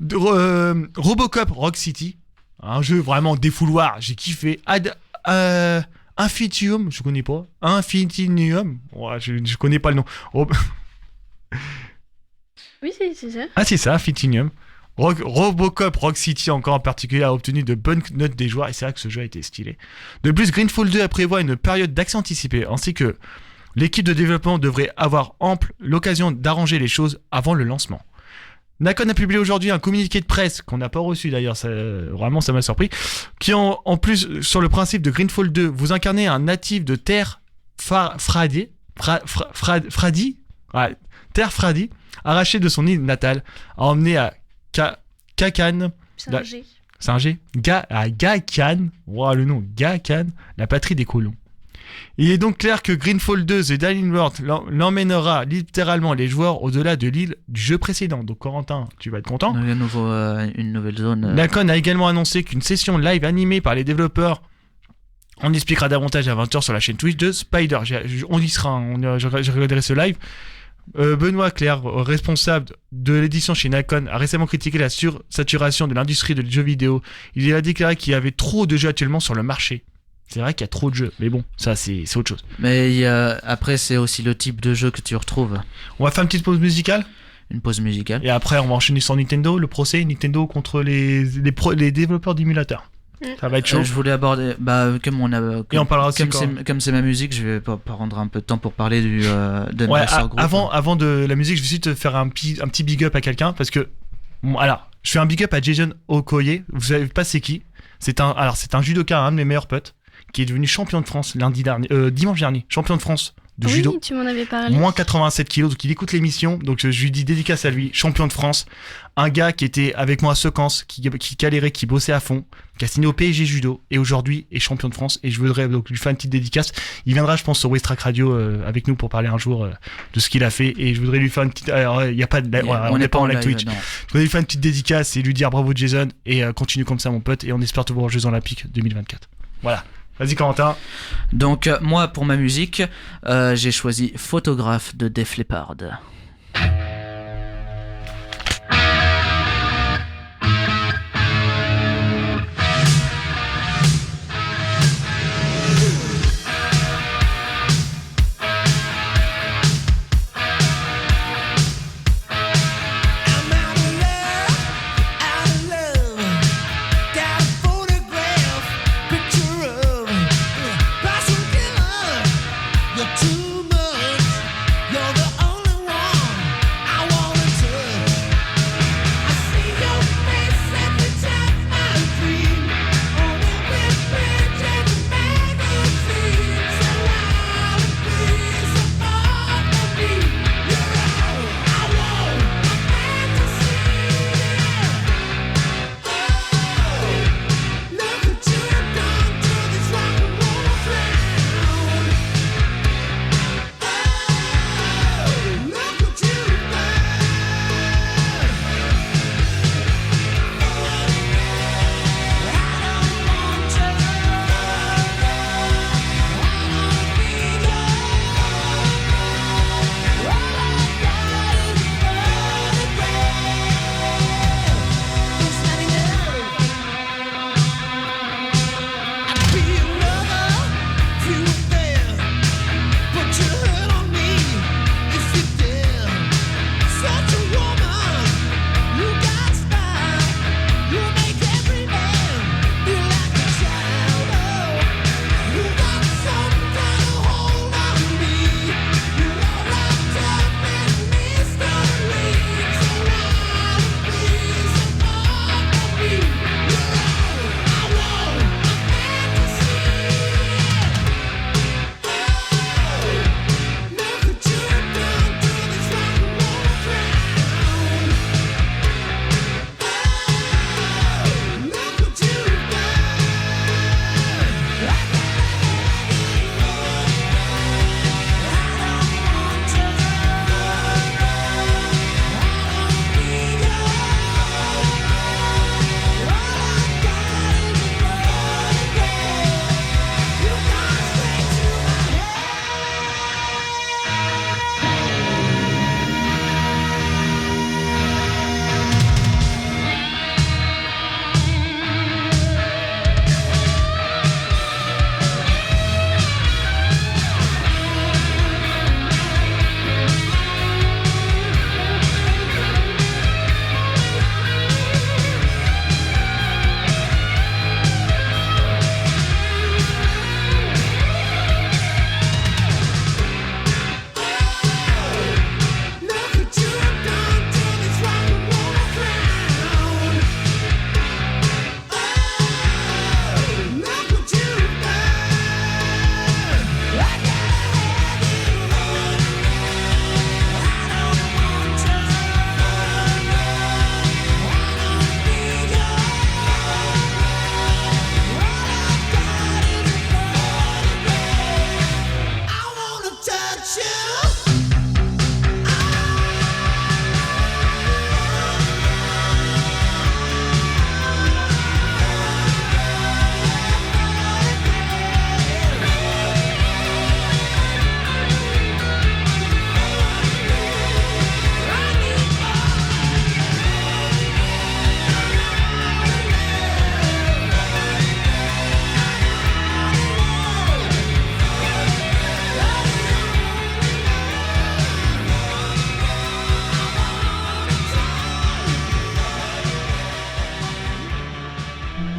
S1: Robocop Rock City. Un jeu vraiment défouloir. J'ai kiffé. Infinium, je connais pas. Infinium. Ouais, je connais pas le nom.
S3: Oui, c'est ça.
S1: Ah, c'est ça, Infinium. Robocop Rock City encore en particulier a obtenu de bonnes notes des joueurs et c'est vrai que ce jeu a été stylé. De plus, Greenfall 2 prévoit une période d'accès anticipé ainsi que l'équipe de développement devrait avoir ample l'occasion d'arranger les choses avant le lancement. Nacon a publié aujourd'hui un communiqué de presse qu'on n'a pas reçu d'ailleurs, vraiment ça m'a surpris, qui en plus sur le principe de Greenfall 2, vous incarnez un natif de Terre Fradi, Terre Fradi, arraché de son île natale, a emmené à Kakan,
S3: C'est un G.
S1: c'est un G, Gakan, wow, le nom, Gakan, la patrie des colons. Il est donc clair que Greenfall 2 The Dying World l'emmènera littéralement les joueurs au-delà de l'île du jeu précédent. Donc Corentin, tu vas être content.
S2: Donc, à nouveau, une nouvelle zone.
S1: Nacon a également annoncé qu'une session live animée par les développeurs, on expliquera davantage à 20h sur la chaîne Twitch de Spider. On y sera, je regarderai ce live. Benoît Claire, responsable de l'édition chez Nacon, a récemment critiqué la sursaturation de l'industrie de jeux vidéo. Il a déclaré qu'il y avait trop de jeux actuellement sur le marché. C'est vrai qu'il y a trop de jeux, mais bon, ça c'est autre chose.
S2: Mais après, c'est aussi le type de jeu que tu retrouves.
S1: On va faire une petite pause musicale
S2: Une pause musicale.
S1: et après on va enchaîner sur Nintendo, le procès Nintendo contre les développeurs d'émulateurs. Ça va être chaud.
S2: Je voulais aborder, comme on a,
S1: Et on parlera aussi
S2: comme c'est ma musique, je vais pas prendre un peu de temps pour parler de
S1: Ouais,
S2: Master Group.
S1: avant de la musique, je vais juste te faire un petit big up à quelqu'un parce que alors, je fais un big up à Jason Okoye. Vous savez pas c'est qui? C'est un judoka, un de mes meilleurs potes, qui est devenu champion de France dimanche dernier, champion de France de judo.
S3: Oui, tu m'en avais parlé.
S1: Moins 87 kilos, donc il écoute l'émission, donc je lui dis dédicace à lui, champion de France, un gars qui était avec moi à Secance, qui galérait, qui bossait à fond, qui a signé au PSG Judo, et aujourd'hui est champion de France, et je voudrais donc lui faire une petite dédicace. Il viendra, je pense, sur Westrack Radio avec nous pour parler un jour de ce qu'il a fait, et je voudrais lui faire une petite... Alors, il y a pas de... on n'est pas en live Twitch.
S2: Non.
S1: Je voudrais lui faire une petite dédicace et lui dire bravo Jason, et continue comme ça mon pote, et on espère te voir aux Jeux Olympiques 2024. Voilà. Vas-y Corentin.
S2: Donc moi pour ma musique, j'ai choisi Photographe de Def Leppard.
S5: Too much, you're the only one.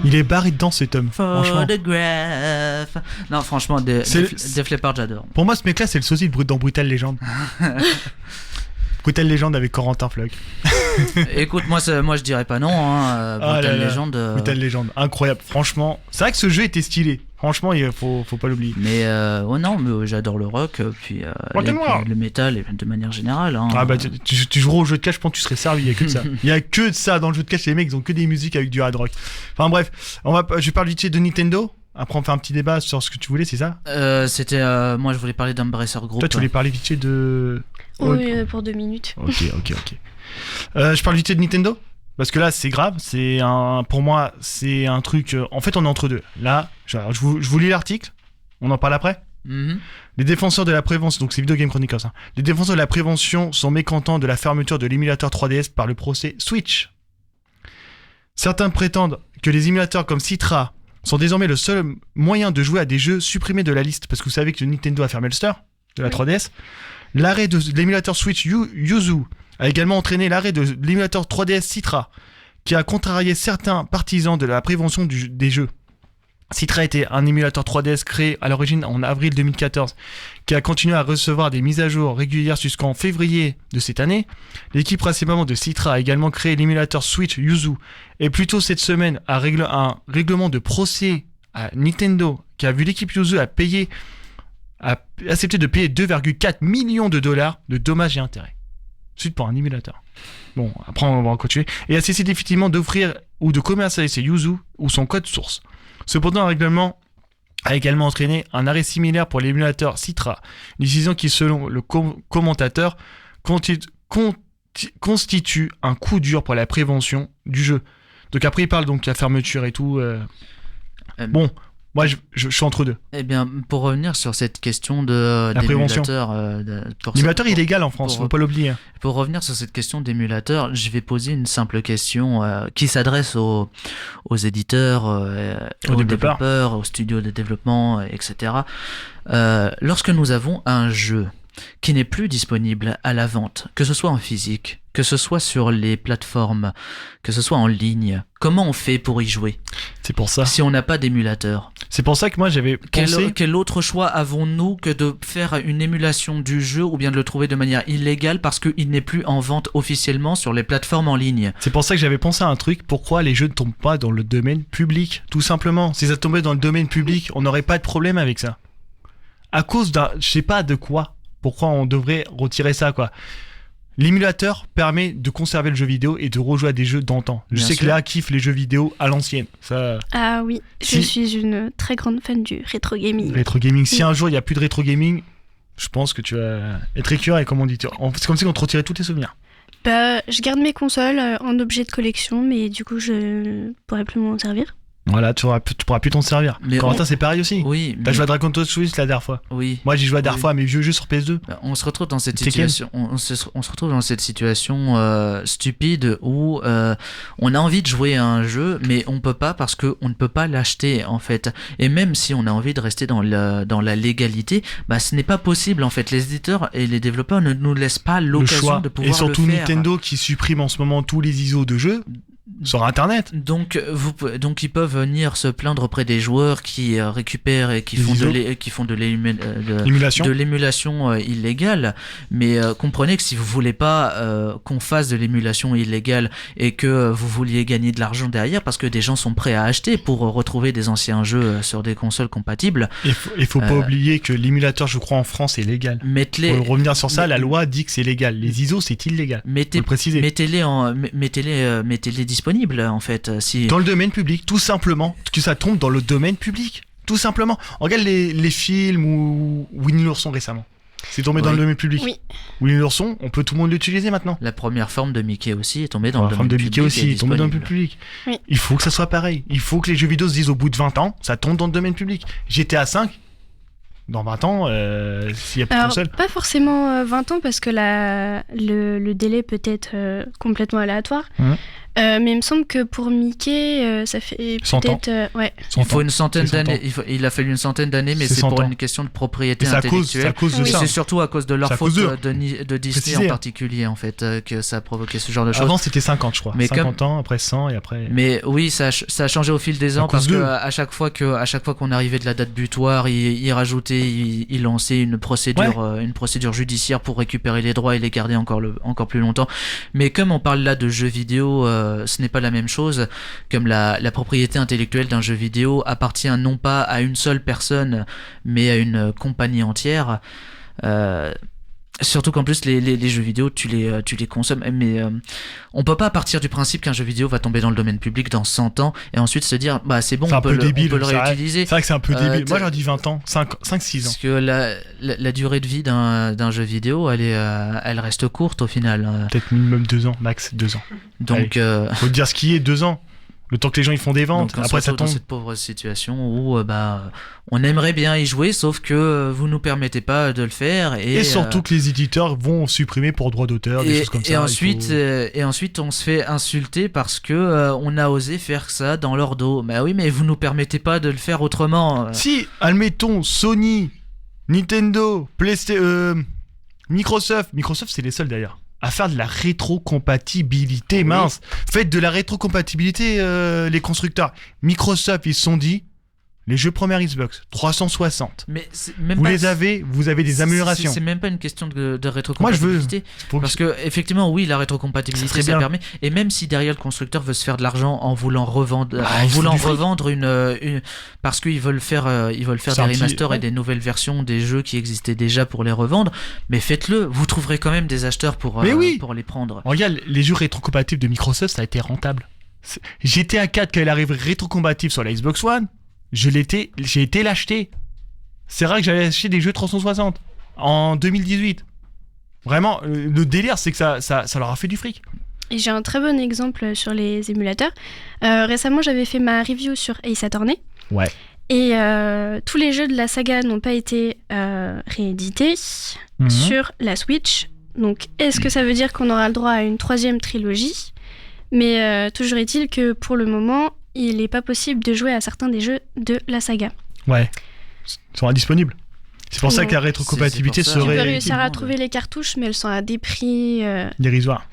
S1: Il est barré dedans cet homme. Franchement.
S2: Photograph. Non, franchement, Def Leppard, j'adore.
S1: Pour moi, ce mec-là, c'est le sosie dans Brutal Legend. Brutal Legend avec Corentin Floch.
S2: Écoute, moi je dirais pas non. Hein.
S1: Ah
S2: Brutal
S1: là là.
S2: Legend.
S1: Brutal Legend, incroyable. Franchement, c'est vrai que ce jeu était stylé. Franchement, il faut pas l'oublier.
S2: Mais non, mais j'adore le rock, puis
S1: Rock'n'roll.
S2: le métal et de manière générale. Hein.
S1: Ah bah tu joueras au jeu de catch, je pense que tu serais servi, il y a que de ça. Il y a que de ça dans le jeu de catch, les mecs ils ont que des musiques avec du hard rock. Enfin bref, je parle vite fait de Nintendo. Après on fait un petit débat sur ce que tu voulais, c'est ça?
S2: C'était moi je voulais parler d'Embracer Group.
S1: Toi tu voulais parler vite fait de...
S3: Oui, pour 2 minutes.
S1: Ok. Je parle vite fait de Nintendo parce que là c'est grave, pour moi c'est un truc... en fait on est entre deux. Là, je vous lis l'article, on en parle après.
S2: Mhm.
S1: Les défenseurs de la prévention, donc c'est Video Game Chronicles, hein. Les défenseurs de la prévention sont mécontents de la fermeture de l'émulateur 3DS par le procès Switch. Certains prétendent que les émulateurs comme Citra sont désormais le seul moyen de jouer à des jeux supprimés de la liste, parce que vous savez que Nintendo a fermé le store de la 3DS. L'arrêt de l'émulateur Switch Yuzu a également entraîné l'arrêt de l'émulateur 3DS Citra, qui a contrarié certains partisans de la prévention des jeux. Citra était un émulateur 3DS créé à l'origine en avril 2014, qui a continué à recevoir des mises à jour régulières jusqu'en février de cette année. L'équipe principalement de Citra a également créé l'émulateur Switch Yuzu, et plus tôt cette semaine un règlement de procès à Nintendo, qui a vu l'équipe Yuzu accepter de payer 2,4 millions de dollars de dommages et intérêts. Suite pour un émulateur. Bon, après on va continuer. Et a cessé définitivement d'offrir ou de commercialiser Yuzu ou son code source. Cependant, un règlement a également entraîné un arrêt similaire pour l'émulateur Citra, une décision qui, selon le commentateur, constitue un coup dur pour la prévention du jeu. Donc après, il parle donc de la fermeture et tout. Bon, moi, je suis entre deux.
S2: Eh bien, pour revenir sur cette question de
S1: La prévention. L'émulateur est illégal en France, faut pas l'oublier.
S2: Pour revenir sur cette question d'émulateur, je vais poser une simple question qui s'adresse aux éditeurs, aux développeurs, aux studios de développement, etc. Lorsque nous avons un jeu qui n'est plus disponible à la vente, que ce soit en physique, que ce soit sur les plateformes, que ce soit en ligne, comment on fait pour y jouer
S1: C'est pour ça.
S2: si on n'a pas d'émulateur?
S1: C'est pour ça que moi j'avais pensé...
S2: Quel autre choix avons-nous que de faire une émulation du jeu ou bien de le trouver de manière illégale parce qu'il n'est plus en vente officiellement sur les plateformes en ligne?
S1: C'est pour ça que j'avais pensé à un truc, pourquoi les jeux ne tombent pas dans le domaine public, tout simplement. Si ça tombait dans le domaine public, on n'aurait pas de problème avec ça. À cause d'un... je sais pas de quoi. Pourquoi on devrait retirer ça, quoi. L'émulateur permet de conserver le jeu vidéo et de rejouer à des jeux d'antan. Je
S2: Bien
S1: sais
S2: sûr.
S1: que Léa kiffe les jeux vidéo à l'ancienne. Ça,
S3: Ah oui,
S1: Si.
S3: je suis une très grande fan du rétro gaming.
S1: rétro gaming. Si un jour il n'y a plus de rétro gaming, je pense que tu vas être écœuré, comme on dit. C'est comme si on te retirait tous tes souvenirs.
S3: Bah, je garde mes consoles en objet de collection, mais du coup, je pourrais plus m'en servir.
S1: Voilà, tu pourras plus t'en servir.
S2: Mais
S1: Corentin, c'est pareil aussi.
S2: Oui,
S1: T'as joué à Dragon Quest Switch la dernière fois.
S2: oui.
S1: Moi, j'ai joué la dernière
S2: Oui.
S1: fois à mes vieux jeux sur PS2.
S2: On se retrouve dans cette
S1: Tekken.
S2: situation. On se retrouve dans cette situation stupide où on a envie de jouer à un jeu, mais on peut pas parce que on ne peut pas l'acheter en fait. Et même si on a envie de rester dans la légalité, bah ce n'est pas possible en fait. Les éditeurs et les développeurs ne nous laissent pas
S1: Le
S2: l'occasion
S1: choix.
S2: de pouvoir
S1: Et surtout
S2: le faire.
S1: Nintendo qui supprime en ce moment tous les ISO de jeux sur Internet.
S2: Donc ils peuvent venir se plaindre auprès des joueurs qui récupèrent et qui
S1: Les
S2: font
S1: ISO.
S2: qui font de
S1: L'émulation.
S2: de l'émulation illégale, mais comprenez que si vous voulez pas qu'on fasse de l'émulation illégale et que vous vouliez gagner de l'argent derrière parce que des gens sont prêts à acheter pour retrouver des anciens jeux sur des consoles compatibles,
S1: Il faut pas oublier que l'émulateur, je crois, en France est légal.
S2: mettez-les
S1: Pour revenir sur ça, la loi dit que c'est légal. Les ISO, c'est illégal. Faut le préciser.
S2: mettez-les disponibles en fait. Si
S1: Dans le domaine public, tout simplement. Que ça tombe dans le domaine public. Tout simplement. On regarde les films ou Winnie l'ourson récemment. C'est tombé dans
S2: Oui.
S1: le domaine public.
S3: Oui.
S1: Winnie l'ourson, on peut tout le monde l'utiliser maintenant.
S2: la première forme de Mickey aussi est tombée dans
S1: La
S2: le
S1: forme
S2: domaine
S1: de Mickey
S2: public
S1: aussi,
S2: et
S1: est tombée dans le
S2: disponible.
S1: public.
S3: Oui.
S1: Il faut que ça soit pareil. Il faut que les jeux vidéo se disent au bout de 20 ans, ça tombe dans le domaine public. GTA 5, dans 20 ans, s'il n'y a plus de
S3: Alors,
S1: console.
S3: pas forcément 20 ans parce que le délai peut être complètement aléatoire.
S1: Mhm.
S3: Mais il me semble que pour Mickey, ça fait
S1: 100 ans.
S3: peut-être. Ouais.
S2: Il faut une centaine
S1: C'est 100
S2: d'années.
S1: ans.
S2: Il a fallu une centaine d'années, mais
S1: C'est
S2: c'est
S1: 100
S2: pour
S1: ans.
S2: une question de propriété
S1: Et c'est à cause
S2: intellectuelle.
S1: de
S3: Oui.
S1: ça.
S2: C'est surtout à cause de leur
S1: C'est à
S2: faute
S1: cause
S2: de Disney
S1: Précisé,
S2: en
S1: hein.
S2: particulier, en fait, que ça a provoqué ce genre de choses.
S1: Avant, c'était 50, je crois.
S2: Mais
S1: 50 ans, après 100, et après.
S2: Mais oui, ça a changé au fil des
S1: À
S2: ans
S1: cause
S2: parce que
S1: d'eux.
S2: à chaque fois qu'on arrivait de la date butoir, il rajoutait, il lançait une procédure judiciaire pour récupérer les droits et les garder encore plus longtemps. Mais comme on parle là de jeux vidéo, ce n'est pas la même chose. Comme la propriété intellectuelle d'un jeu vidéo appartient non pas à une seule personne, mais à une compagnie entière. Surtout qu'en plus les jeux vidéo tu les consommes, mais on peut pas partir du principe qu'un jeu vidéo va tomber dans le domaine public dans 100 ans et ensuite se dire bah c'est bon,
S1: C'est un peu débile,
S2: on peut le
S1: c'est vrai.
S2: réutiliser.
S1: C'est vrai que c'est un peu débile.
S2: t'as-
S1: Moi, j'aurais dit 20 ans, 5-6 ans.
S2: Parce que la durée de vie d'un jeu vidéo elle reste courte au final.
S1: Peut-être minimum 2 ans, max 2 ans.
S2: Donc
S1: Faut te dire ce qui est 2 ans. Le temps que les gens ils font des ventes.
S2: donc on se
S1: Après, ça
S2: retrouve dans
S1: tombe.
S2: cette pauvre situation où on aimerait bien y jouer sauf que vous nous permettez pas de le faire
S1: Et surtout que les éditeurs vont supprimer pour droit d'auteur, des choses comme ça.
S2: et
S1: il
S2: ensuite,
S1: faut-
S2: et ensuite, on se fait insulter parce que on a osé faire ça dans leur dos. Bah oui, mais vous nous permettez pas de le faire autrement.
S1: Si, admettons, Sony, Nintendo, PlayStation, Microsoft c'est les seuls d'ailleurs, à faire de la rétrocompatibilité,
S2: Oui.
S1: mince. Faites de la rétrocompatibilité, les constructeurs. Microsoft, ils se sont dit, les jeux première Xbox, 360.
S2: Mais c'est même
S1: Vous
S2: pas,
S1: les avez, vous avez des améliorations.
S2: C'est même pas une question de
S1: Moi, je veux.
S2: rétrocompatibilité.
S1: Pour-
S2: Parce que effectivement, oui, la
S1: Ça
S2: rétrocompatibilité,
S1: serait
S2: ça
S1: bien.
S2: permet. Et même si derrière le constructeur veut se faire de l'argent en voulant revendre,
S1: Bah,
S2: en
S1: il faut
S2: voulant
S1: du fric.
S2: revendre parce qu'ils veulent faire des
S1: C'est un petit-
S2: remasters
S1: ouais.
S2: et des nouvelles versions des jeux qui existaient déjà pour les revendre. Mais faites-le, vous trouverez quand même des acheteurs pour
S1: Mais oui.
S2: pour les prendre.
S1: Regarde, les jeux rétrocompatibles de Microsoft, ça a été rentable. GTA 4, quand il arrive rétrocompatible sur la Xbox One, j'ai été l'acheter. C'est vrai que j'avais acheté des jeux 360 en 2018. Vraiment, le délire, c'est que ça leur a fait du fric.
S3: Et j'ai un très bon exemple sur les émulateurs. Récemment, j'avais fait ma review sur Ace Attorney.
S1: Ouais.
S3: Et tous les jeux de la saga n'ont pas été réédités
S1: Mhm.
S3: sur la Switch. Donc, est-ce que ça veut dire qu'on aura le droit à une 3e trilogie ? Mais toujours est-il que pour le moment, il n'est pas possible de jouer à certains des jeux de la saga.
S1: Ouais. Ils sont indisponibles. C'est pour ça
S3: Non.
S1: que la rétrocompatibilité
S2: C'est pour ça.
S3: Tu peux
S1: serait
S3: réussir à
S2: monde.
S3: trouver les cartouches, mais elles sont à des prix.
S1: dérisoire.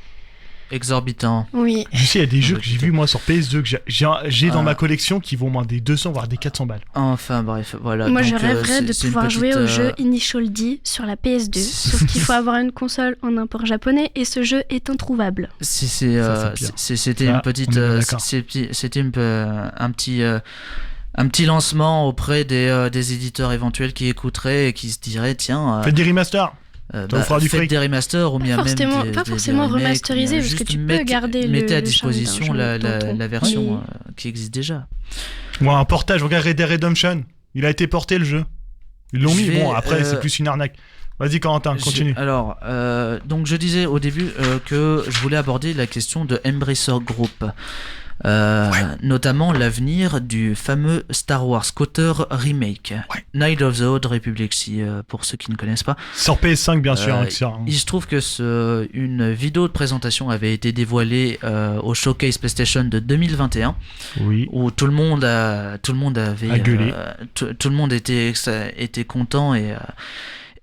S2: Exorbitant.
S3: Oui.
S1: Je sais, il y a des jeux que j'ai
S2: écoutez.
S1: vus moi sur PS2 que j'ai dans
S2: Ah.
S1: ma collection qui vont moins des 200 voire des 400 balles.
S2: Enfin bref, voilà.
S3: Moi,
S2: Donc,
S3: je rêverais de
S2: c'est une
S3: pouvoir jouer
S2: petite,
S3: au jeu Initial D sur la PS2. Sauf qu'il faut avoir une console en import japonais et ce jeu est introuvable.
S2: C'était
S1: Ça, c'est pire.
S2: c'était
S1: Ça,
S2: une
S1: on
S2: petite,
S1: est bien d'accord.
S2: c'était un petit lancement auprès des éditeurs éventuels qui écouteraient et qui se diraient tiens,
S1: Faites des remasters. Ça vous fera du
S2: faites
S1: fric.
S2: des remasters ou bien même
S3: Pas forcément
S2: remakes,
S3: remasterisé,
S2: mais
S3: parce que
S2: juste
S3: tu peux garder le-
S2: mettez à
S3: le charme d'un
S2: disposition
S3: jeu
S2: la
S3: d'antan.
S2: version
S3: Oui.
S2: qui existe déjà.
S1: Ou un portage, regarde Red Dead Redemption. Il a été porté le jeu. Ils l'ont
S2: Je
S1: mis,
S2: vais,
S1: bon après c'est plus une arnaque. Vas-y Corentin, continue.
S2: Alors, donc je disais au début que je voulais aborder la question de Embracer Group. Notamment l'avenir du fameux Star Wars KOTOR remake,
S1: Ouais.
S2: Knights of the Old Republic, pour ceux qui ne connaissent pas.
S1: Sur PS5 bien sûr.
S2: Euh,
S1: hein, sur-
S2: Il se trouve que une vidéo de présentation avait été dévoilée au Showcase PlayStation de 2021,
S1: Oui.
S2: où tout le monde avait
S1: A gueulé.
S2: tout le monde était content et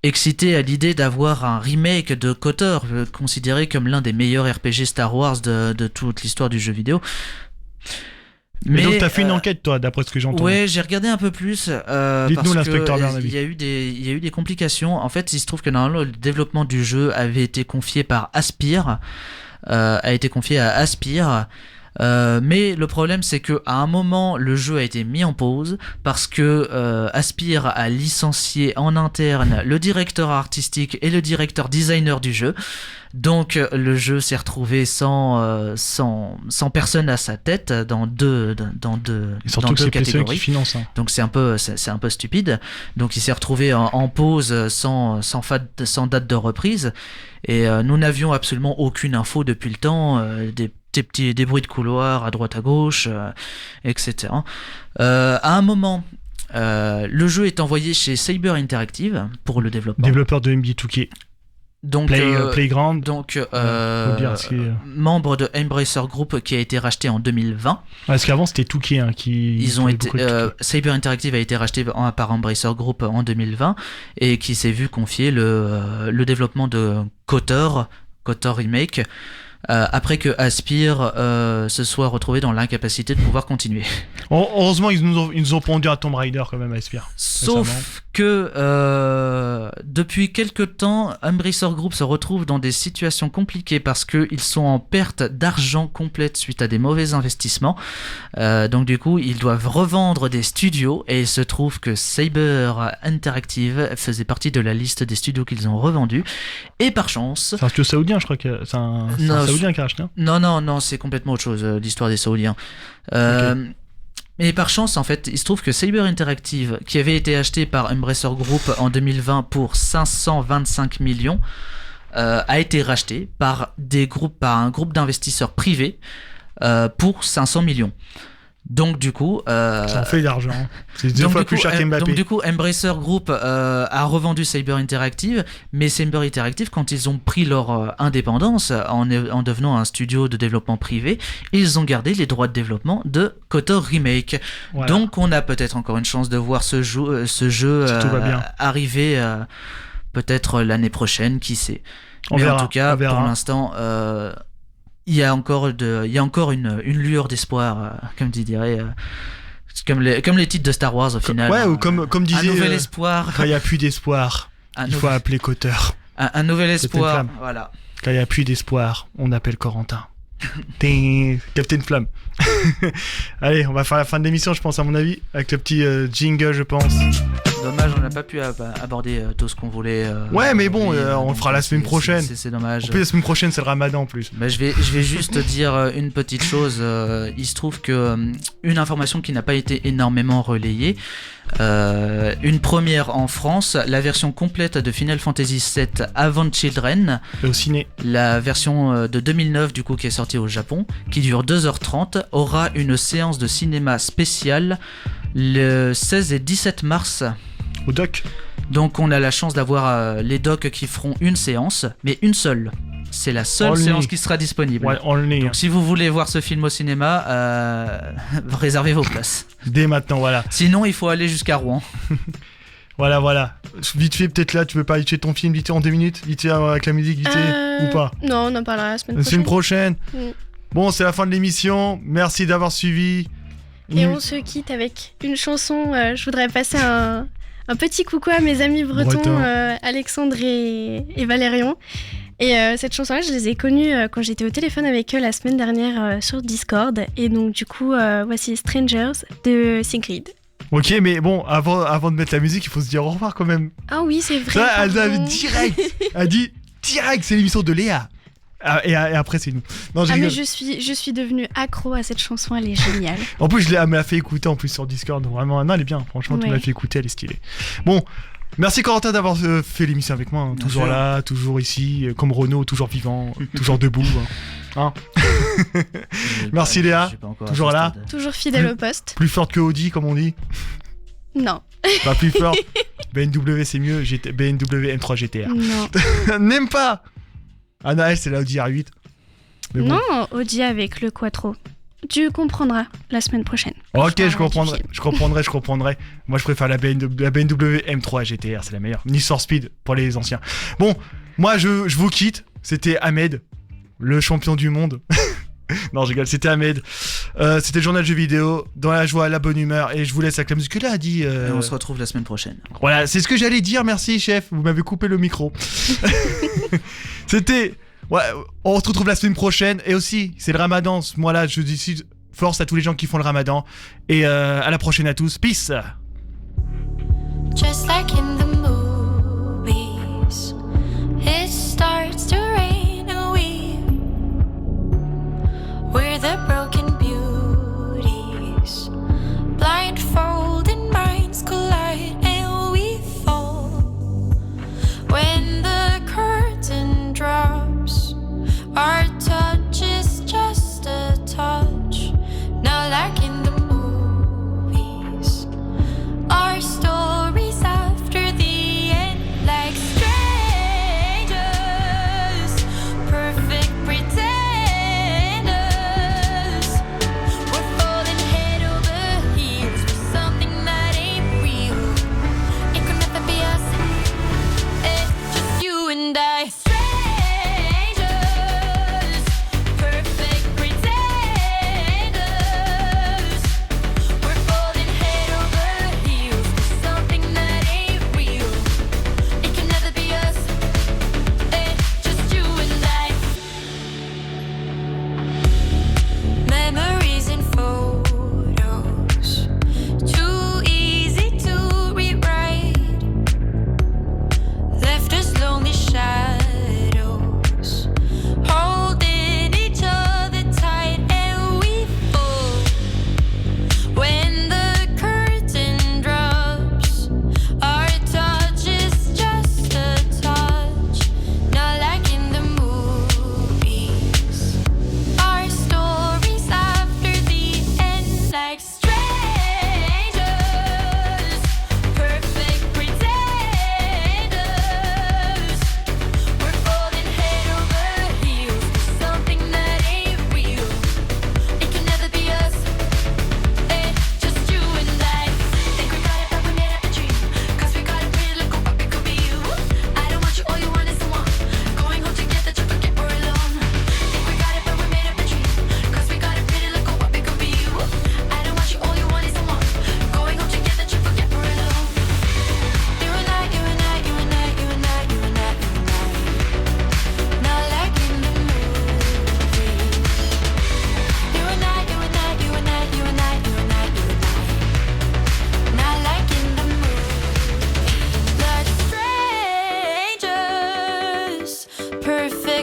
S2: excité à l'idée d'avoir un remake de KOTOR, considéré comme l'un des meilleurs RPG Star Wars de toute l'histoire du jeu vidéo.
S1: Mais donc t'as fait une enquête toi, d'après ce que j'entends.
S2: Ouais, j'ai regardé un peu plus.
S1: Dites-nous,
S2: parce
S1: l'inspecteur
S2: que
S1: Bernabi.
S2: il y a eu des complications. En fait, il se trouve que normalement le développement du jeu avait été confié par Aspyr, a été confié à Aspyr. Mais le problème c'est que à un moment le jeu a été mis en pause parce que Aspyr a licencié en interne le directeur artistique et le directeur designer du jeu. Donc le jeu s'est retrouvé sans personne à sa tête dans deux
S1: Et surtout que c'est PS5 qui
S2: catégories.
S1: finance. Hein.
S2: Donc c'est un peu stupide. Donc il s'est retrouvé en pause sans date de reprise. Et nous n'avions absolument aucune info depuis le temps, des bruits de couloir à droite à gauche, etc. À un moment, le jeu est envoyé chez Saber Interactive pour le développement.
S1: Développeur de MB2K.
S2: Donc,
S1: Playground.
S2: donc
S1: faut dire,
S2: membre de Embracer Group qui a été racheté en 2020.
S1: Parce qu'avant c'était Touquet qui.
S2: Ils ont
S1: faisait
S2: été,
S1: beaucoup de Touquet.
S2: Saber Interactive a été racheté par Embracer Group en 2020 et qui s'est vu confier le développement de KOTOR Remake. Après que Aspyr se soit retrouvé dans l'incapacité de pouvoir continuer.
S1: Heureusement, ils nous ont pondu à Tomb Raider quand même, Aspyr.
S2: Sauf que depuis quelque temps, Embracer Group se retrouve dans des situations compliquées parce qu'ils sont en perte d'argent complète suite à des mauvais investissements. Donc du coup, ils doivent revendre des studios et il se trouve que Saber Interactive faisait partie de la liste des studios qu'ils ont revendus. Et par chance...
S1: C'est un studio saoudien, je crois que c'est un saoudien qui a acheté.
S2: Non, c'est complètement autre chose, l'histoire des Saoudiens.
S1: Ok.
S2: Mais par chance, en fait, il se trouve que Saber Interactive, qui avait été acheté par Embracer Group en 2020 pour 525 millions, a été racheté par un groupe d'investisseurs privés pour 500 millions. Donc du coup,
S1: Ça en fait d'argent. C'est deux fois plus cher qu'Mbappé.
S2: Donc du coup, Embracer Group a revendu Saber Interactive, mais Saber Interactive, quand ils ont pris leur indépendance en devenant un studio de développement privé, ils ont gardé les droits de développement de KOTOR Remake.
S1: Voilà.
S2: Donc on a peut-être encore une chance de voir ce jeu
S1: Si tout va bien.
S2: arriver peut-être l'année prochaine, qui sait.
S1: On
S2: Mais
S1: verra,
S2: en tout cas,
S1: on verra.
S2: pour l'instant, il y a encore une lueur d'espoir, comme tu dirais, comme les titres de Star Wars au final.
S1: Ouais, ou comme disait.
S2: Un nouvel espoir.
S1: Quand il n'y a plus d'espoir, il faut appeler KOTOR.
S2: Un nouvel espoir.
S1: Flamme.
S2: Voilà.
S1: Quand il n'y a plus d'espoir, on appelle Corentin. Ting, Captain Flamme. Allez, on va faire la fin de l'émission, je pense, à mon avis, avec le petit jingle, je pense.
S2: Dommage, on n'a pas pu aborder tout ce qu'on voulait.
S1: Ouais, mais bon,
S2: aujourd'hui,
S1: on le fera la semaine prochaine.
S2: C'est dommage.
S1: En plus, la semaine prochaine, c'est le ramadan en plus.
S2: Bah, je vais juste dire une petite chose. Il se trouve que une information qui n'a pas été énormément relayée, une première en France, la version complète de Final Fantasy VII Avant Children,
S1: Et au ciné.
S2: la version de 2009 du coup qui est sortie au Japon, qui dure 2h30, aura une séance de cinéma spéciale le 16 et 17 mars.
S1: Au doc.
S2: Donc on a la chance d'avoir les docs qui feront une séance, mais une seule. C'est la seule
S1: Only.
S2: séance qui sera disponible.
S1: Ouais, on l'est.
S2: Donc si vous voulez voir ce film au cinéma, réservez vos places.
S1: Dès maintenant, voilà.
S2: Sinon il faut aller jusqu'à Rouen.
S1: Voilà. Vite fait, peut-être là, tu veux parler de ton film vite fait en 2 minutes, vite fait avec la musique, vite fait, ou pas?
S3: Non, on en parlera la semaine
S1: La semaine
S3: prochaine.
S1: prochaine.
S3: Mm.
S1: Bon, c'est la fin de l'émission. Merci d'avoir suivi.
S3: Et on se quitte avec une chanson. Je voudrais passer un petit coucou à mes amis bretons,
S1: Bretons.
S3: Alexandre et Valérian. Et cette chanson-là, je les ai connus quand j'étais au téléphone avec eux la semaine dernière sur Discord. Et donc, du coup, voici Strangers de Sigrid.
S1: Ok, mais bon, avant de mettre la musique, il faut se dire au revoir quand même.
S3: Ah oui, c'est vrai.
S1: Ça, elle a
S3: pardon.
S1: direct. Elle dit direct, c'est l'émission de Léa. Et après, c'est nous. Non,
S3: Ah, mais
S1: rigole.
S3: je suis devenue accro à cette chanson, elle est géniale.
S1: En plus, elle me l'a fait écouter en plus sur Discord. Vraiment, non, elle est bien. Franchement, tu me
S3: Ouais.
S1: l'as fait écouter, elle est stylée. Bon, merci Corentin d'avoir fait l'émission avec moi. Hein.
S2: Bien
S1: Toujours
S2: sûr.
S1: là, toujours ici, comme Renaud, toujours vivant, toujours debout. Hein. Merci, Léa.
S2: J'ai pas encore
S1: Toujours
S2: à ce
S1: là.
S2: stade.
S3: Toujours fidèle au poste.
S1: Plus forte que Audi, comme on dit.
S3: Non,
S1: Pas plus forte. BMW, c'est mieux. BMW M3 GTR.
S3: non.
S1: N'aime pas. Ah non, elle, c'est la Audi R8. Mais bon.
S3: Non, Audi avec le Quattro. Tu comprendras la semaine prochaine.
S1: Ok,
S3: Je
S1: je comprendrai. Moi, je préfère la BMW M3 GTR, c'est la meilleure. Need for Speed pour les anciens. Bon, moi, je vous quitte. C'était Ahmed, le champion du monde. Non, je rigole, c'était Ahmed. C'était le journal jeux vidéo, dans la joie, la bonne humeur. Et je vous laisse avec la musique que là a dit.
S2: Et on se retrouve la semaine prochaine.
S1: Voilà, c'est ce que j'allais dire, merci chef, vous m'avez coupé le micro. C'était... Ouais, on se retrouve la semaine prochaine, et aussi, c'est le ramadan, moi là, je dis force à tous les gens qui font le ramadan, et à la prochaine à tous, peace.
S6: Just like in the movies, it starts to rain and we're the broken beauties, blindfolded minds collide and we fall. When the curtain drops, our touch is just a touch, not like in the movies. Our stories after the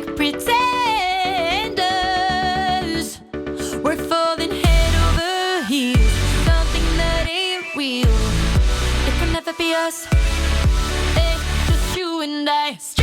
S6: like pretenders. We're falling head over heels, something that ain't real. It can never be us, it's just you and I.